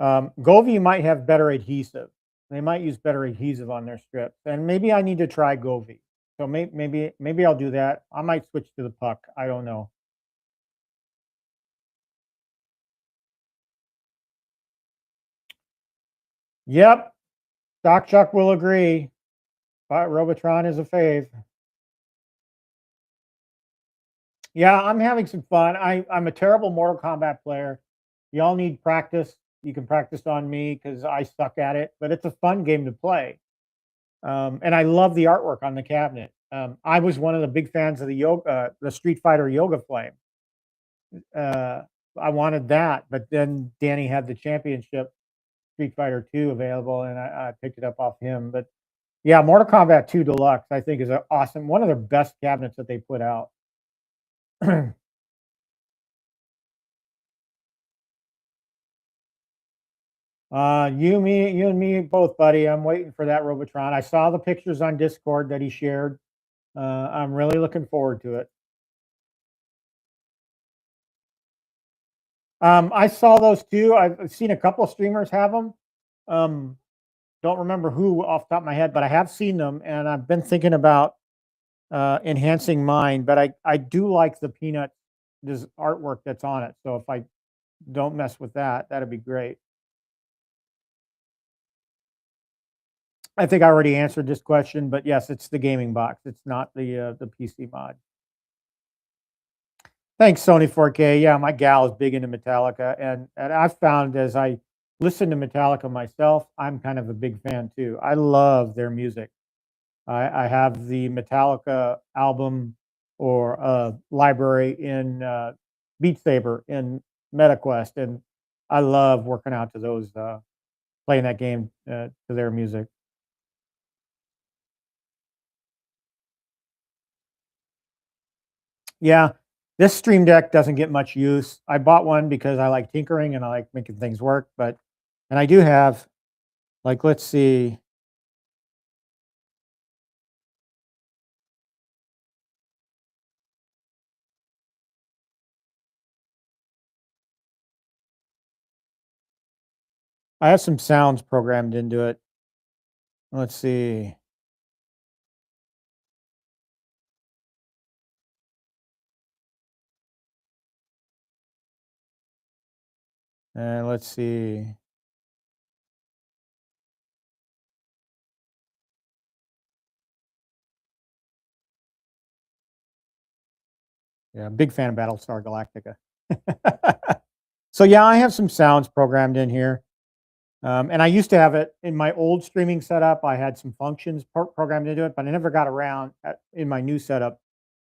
Govee might have better adhesive. They might use better adhesive on their strips, and maybe I need to try Govee. So maybe I'll do that. I might switch to the puck. I don't know. Yep, Doc Chuck will agree. But Robotron is a fave. Yeah, I'm having some fun. I'm a terrible Mortal Kombat player. Y'all need practice. You can practice on me because I suck at it, but it's a fun game to play. And I love the artwork on the cabinet. I was one of the big fans of the Street Fighter Yoga Flame. Uh, I wanted that, but then Danny had the championship Street Fighter 2 available, and I picked it up off him. But yeah, Mortal Kombat 2 Deluxe, I think, is an awesome, one of their best cabinets that they put out. You and me both, buddy. I'm waiting for that Robotron. I saw the pictures on Discord that he shared. I'm really looking forward to it. I saw those too. I've seen a couple of streamers have them. Um, don't remember who off the top of my head, but I have seen them, and I've been thinking about enhancing mine. But I do like the peanut this artwork that's on it. So if I don't mess with that. That'd be great. I think I already answered this question, but yes, it's the gaming box. It's not the PC mod. Thanks, Sony 4K. Yeah, my gal is big into Metallica, and I've found as I listen to Metallica myself, I'm kind of a big fan too. I love their music. I have the Metallica album or library in Beat Saber in MetaQuest, and I love working out to those, playing that game to their music. Yeah, this Stream Deck doesn't get much use. I bought one because I like tinkering and I like making things work, but and I do have, like, let's see. I have some sounds programmed into it. Let's see. Let's see. Yeah, big fan of Battlestar Galactica. So yeah, I have some sounds programmed in here. And I used to have it in my old streaming setup. I had some functions programmed into it, but I never got around in my new setup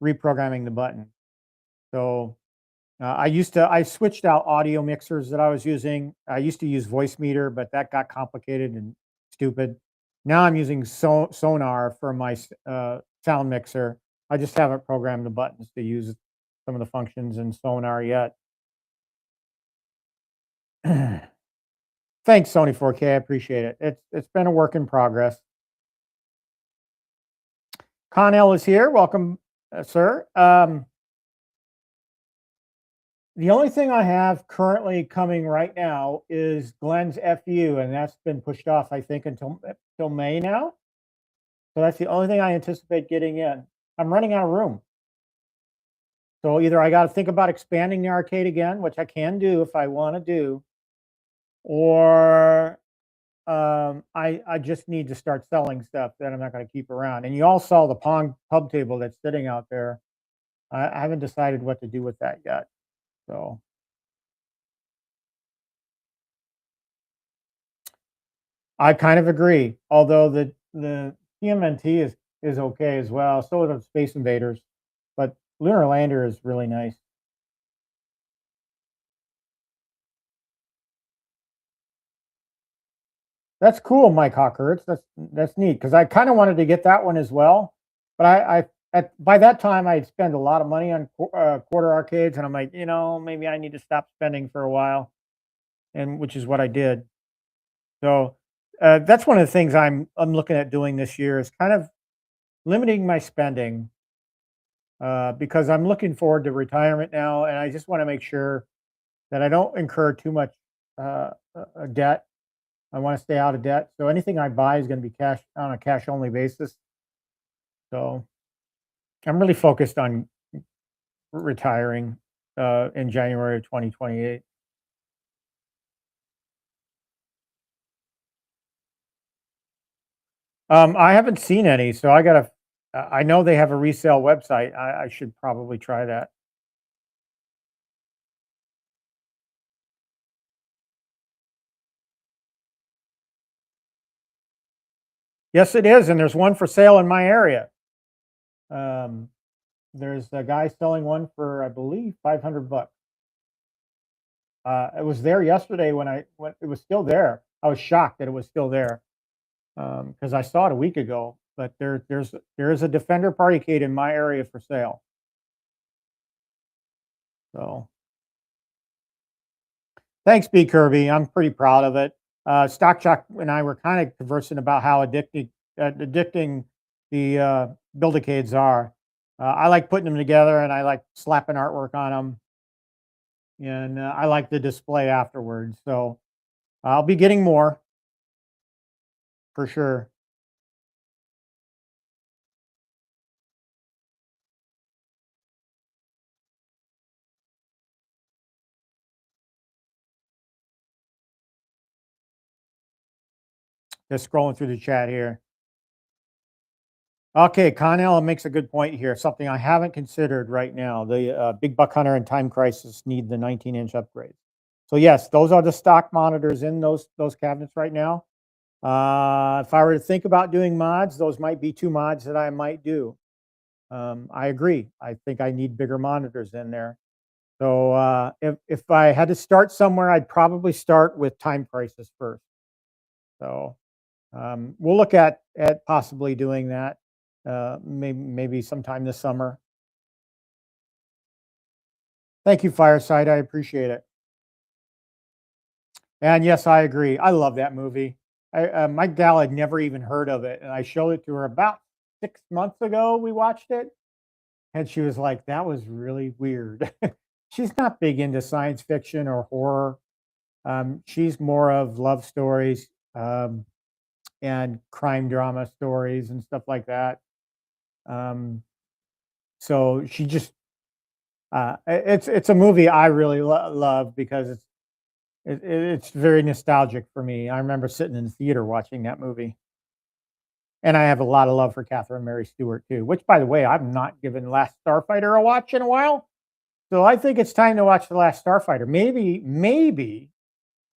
reprogramming the button. So I switched out audio mixers that I was using. I used to use Voice Meter, but that got complicated and stupid. Now I'm using Sonar for my sound mixer. I just haven't programmed the buttons to use some of the functions in Sonar yet. Thanks, Sony 4K. I appreciate it. It's been a work in progress. Connell is here. Welcome, sir. The only thing I have currently coming right now is Glenn's FU, and that's been pushed off, I think, until May now. So that's the only thing I anticipate getting in. I'm running out of room. So either I got to think about expanding the arcade again, which I can do if I want to do, or I just need to start selling stuff that I'm not going to keep around. And you all saw the Pong pub table that's sitting out there. I haven't decided what to do with that yet. So I kind of agree. Although the TMNT is okay as well. So are the Space Invaders, but Lunar Lander is really nice. That's cool, Mike Hawker. That's neat because I kind of wanted to get that one as well, but by that time I'd spent a lot of money on quarter arcades, and I'm like, maybe I need to stop spending for a while, and which is what I did. So that's one of the things I'm looking at doing this year is kind of limiting my spending because I'm looking forward to retirement now, and I just want to make sure that I don't incur too much debt. I want to stay out of debt, so anything I buy is going to be cash on a cash only basis. So I'm really focused on retiring in January of 2028. I haven't seen any, so I gotta. I know they have a resale website. I should probably try that. Yes, it is, and there's one for sale in my area. Um, there's a guy selling one for, I believe, $500. It was there yesterday when it was still there. I was shocked that it was still there because I saw it a week ago. But there is a Defender Partycade in my area for sale. So thanks, B Kirby. I'm pretty proud of it. Stock Shock and I were kind of conversing about how addicting the build-a-cades are. I like putting them together, and I like slapping artwork on them, and I like the display afterwards. So I'll be getting more for sure. Just scrolling through the chat here. Okay, Connell makes a good point here. Something I haven't considered right now. The Big Buck Hunter and Time Crisis need the 19-inch upgrades. So yes, those are the stock monitors in those cabinets right now. If I were to think about doing mods, those might be two mods that I might do. I agree. I think I need bigger monitors in there. So if I had to start somewhere, I'd probably start with Time Crisis first. So we'll look at possibly doing that maybe sometime this summer. Thank you, Fireside. I appreciate it. And yes, I agree. I love that movie. My gal had never even heard of it, and I showed it to her about 6 months ago. We watched it, and she was like, "That was really weird." She's not big into science fiction or horror. She's more of love stories and crime drama stories and stuff like that. So she just it's a movie I really love because it's very nostalgic for me. I remember sitting in the theater watching that movie. And I have a lot of love for Catherine Mary Stewart too, which, by the way, I've not given Last Starfighter a watch in a while. So I think it's time to watch The Last Starfighter. Maybe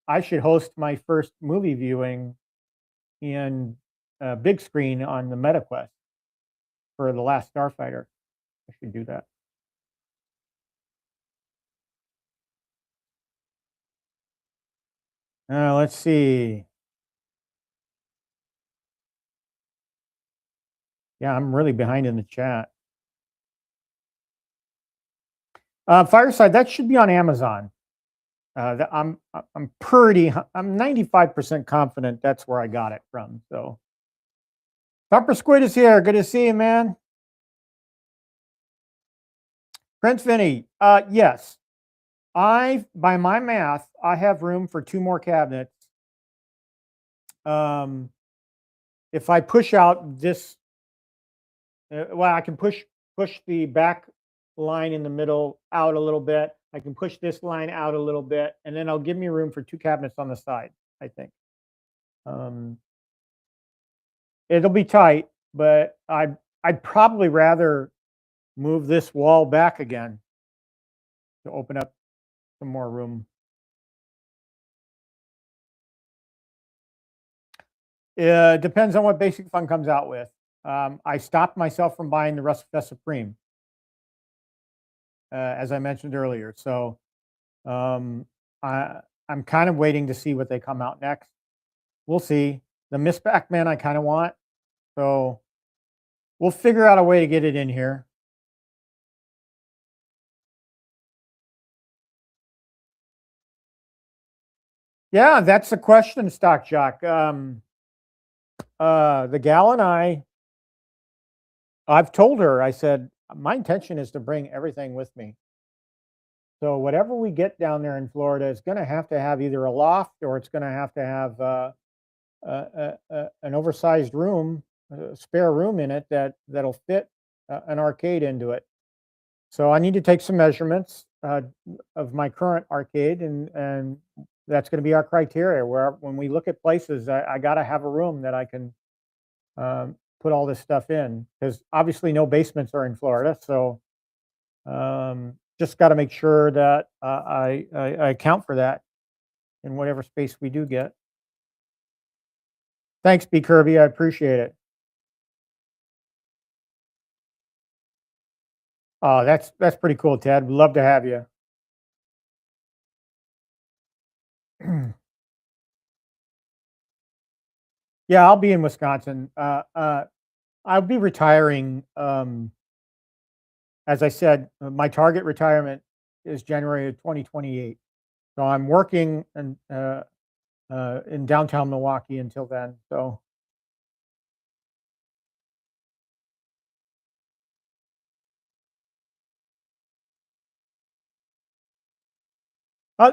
I should host my first movie viewing in big screen on the MetaQuest for The Last Starfighter. I should do that. Let's see. Yeah, I'm really behind in the chat. Fireside, that should be on Amazon. I'm 95% confident that's where I got it from. So, Pepper Squid is here. Good to see you, man. Prince Vinny, yes. By my math, I have room for 2 more cabinets. If I push out this, well, I can push the back line in the middle out a little bit. I can push this line out a little bit, and then I'll give me room for 2 cabinets on the side, I think. It'll be tight, but I'd probably rather move this wall back again to open up some more room. It depends on what Basic Fun comes out with. I stopped myself from buying the Rust Supreme, as I mentioned earlier. So I'm kind of waiting to see what they come out next. We'll see. The Miss Pac-Man I kind of want. So we'll figure out a way to get it in here. Yeah, that's the question, Stock Jock. The gal and I've told her, I said, my intention is to bring everything with me. So whatever we get down there in Florida is going to have either a loft or it's going to have an oversized room, a spare room in it that'll fit an arcade into it. So I need to take some measurements of my current arcade, and that's going to be our criteria. Where when we look at places, I got to have a room that I can put all this stuff in, because obviously no basements are in Florida. So just got to make sure that I account for that in whatever space we do get. Thanks, B. Kirby. I appreciate it. Oh, that's pretty cool, Ted. We'd love to have you. Yeah, I'll be in Wisconsin. I'll be retiring. As I said, my target retirement is January of 2028. So I'm working in downtown Milwaukee until then. So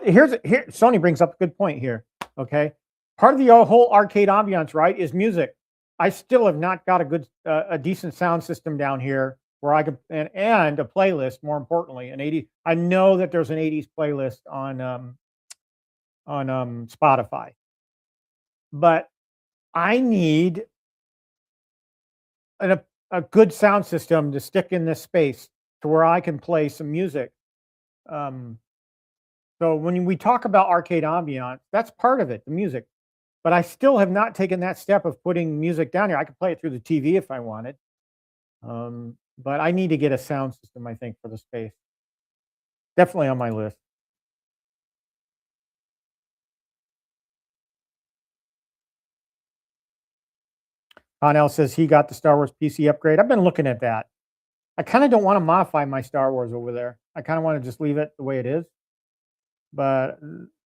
here Sony brings up a good point here. Okay, part of the whole arcade ambiance, right, is music. I still have not got a decent sound system down here where I could and a playlist. More importantly, an 80. I know that there's an 80s playlist on Spotify, but I need a, a good sound system to stick in this space to where I can play some music. Um, so when we talk about arcade ambiance, that's part of it, the music. But I still have not taken that step of putting music down here. I can play it through the TV if I wanted. But I need to get a sound system, I think, for the space. Definitely on my list. Connell says he got the Star Wars PC upgrade. I've been looking at that. I kind of don't want to modify my Star Wars over there. I kind of want to just leave it the way it is. But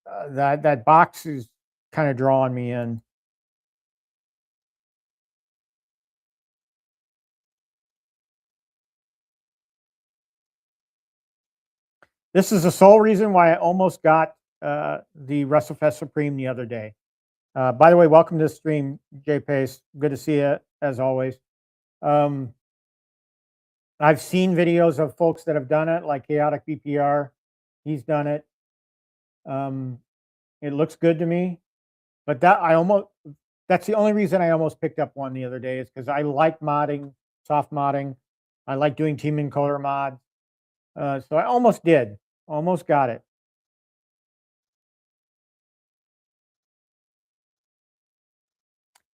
that box is kind of drawing me in. This is the sole reason why I almost got the WrestleFest Supreme the other day. By the way, welcome to the stream, Jay Pace. Good to see you as always. I've seen videos of folks that have done it, like Chaotic BPR. He's done it. It looks good to me, but that's the only reason I almost picked up one the other day is because I like modding, soft modding. I like doing team encoder mods. So I almost did, almost got it.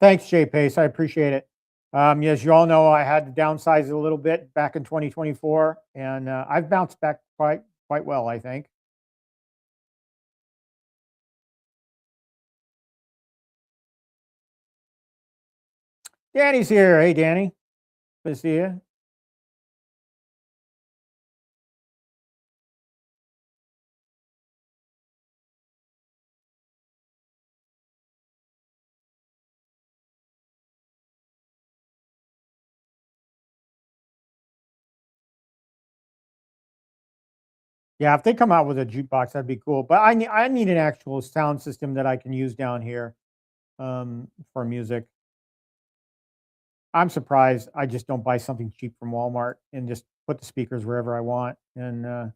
Thanks, Jay Pace. I appreciate it. As you all know, I had to downsize a little bit back in 2024, and I've bounced back quite well, I think. Danny's here. Hey, Danny. Good to see you. Yeah, if they come out with a jukebox, that'd be cool. But I need an actual sound system that I can use down here for music. I'm surprised I just don't buy something cheap from Walmart and just put the speakers wherever I want and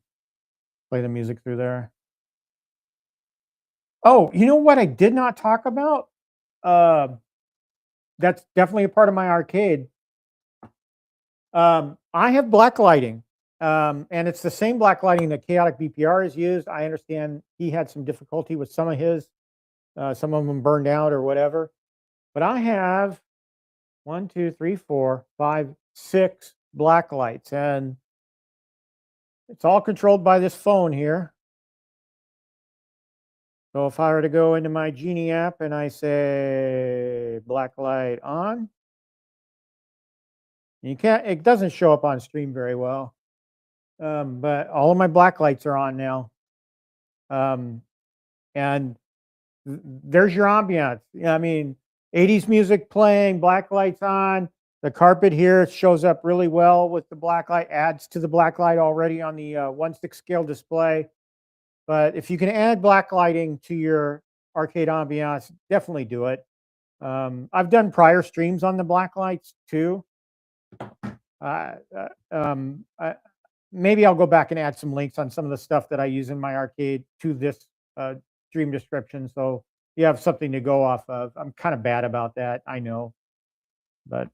play the music through there. Oh, you know what I did not talk about? That's definitely a part of my arcade. I have black lighting, and it's the same black lighting that Chaotic BPR has used. I understand he had some difficulty with some of his, some of them burned out or whatever. But I have 1, 2, 3, 4, 5, 6 black lights, and it's all controlled by this phone here. So if I were to go into my Genie app and I say black light on, it doesn't show up on stream very well. But all of my black lights are on now. And there's your ambiance. I mean, 80s music playing, black lights on. The carpet here shows up really well with the black light, adds to the black light already on the 1/6 scale display. But if you can add black lighting to your arcade ambiance, definitely do it. I've done prior streams on the black lights too. Maybe I'll go back and add some links on some of the stuff that I use in my arcade to this stream description, so you have something to go off of. I'm kind of bad about that, I know, but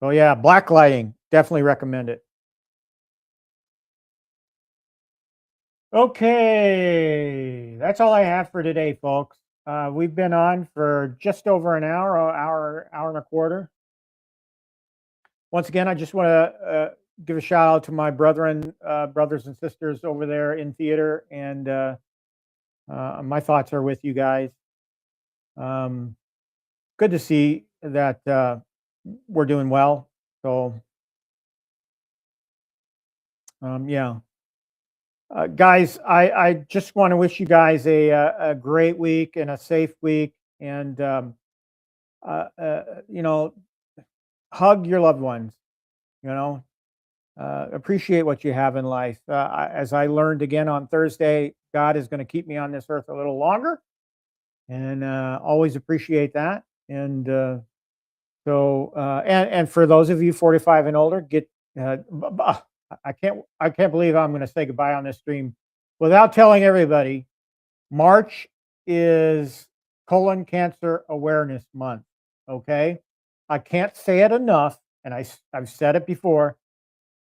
oh yeah, black lighting, definitely recommend it. Okay, that's all I have for today, folks. We've been on for just over an hour and a quarter. Once again, I just want to give a shout out to my brothers and sisters over there in theater, and my thoughts are with you guys. Good to see that we're doing well. So, yeah. Guys, I just want to wish you guys a great week and a safe week, and you know, hug your loved ones. You know, appreciate what you have in life. As I learned again on Thursday, God is going to keep me on this earth a little longer, and always appreciate that. And and for those of you 45 and older, get I can't believe I'm going to say goodbye on this stream without telling everybody. March is Colon Cancer Awareness Month. Okay. I can't say it enough. And I've said it before.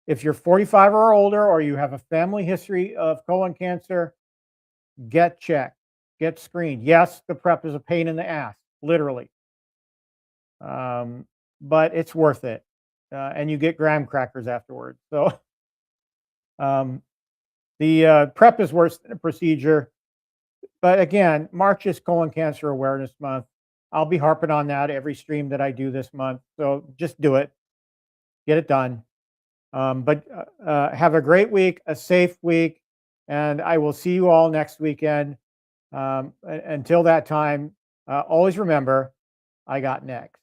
If you're 45 or older, or you have a family history of colon cancer, get checked, get screened. Yes, the prep is a pain in the ass, literally. Um, but it's worth it. And you get graham crackers afterwards. So um, the prep is worse than a procedure. But again, March is Colon Cancer Awareness Month. I'll be harping on that every stream that I do this month. So just do it, get it done. But have a great week, a safe week, and I will see you all next weekend. Until that time, always remember, I got next.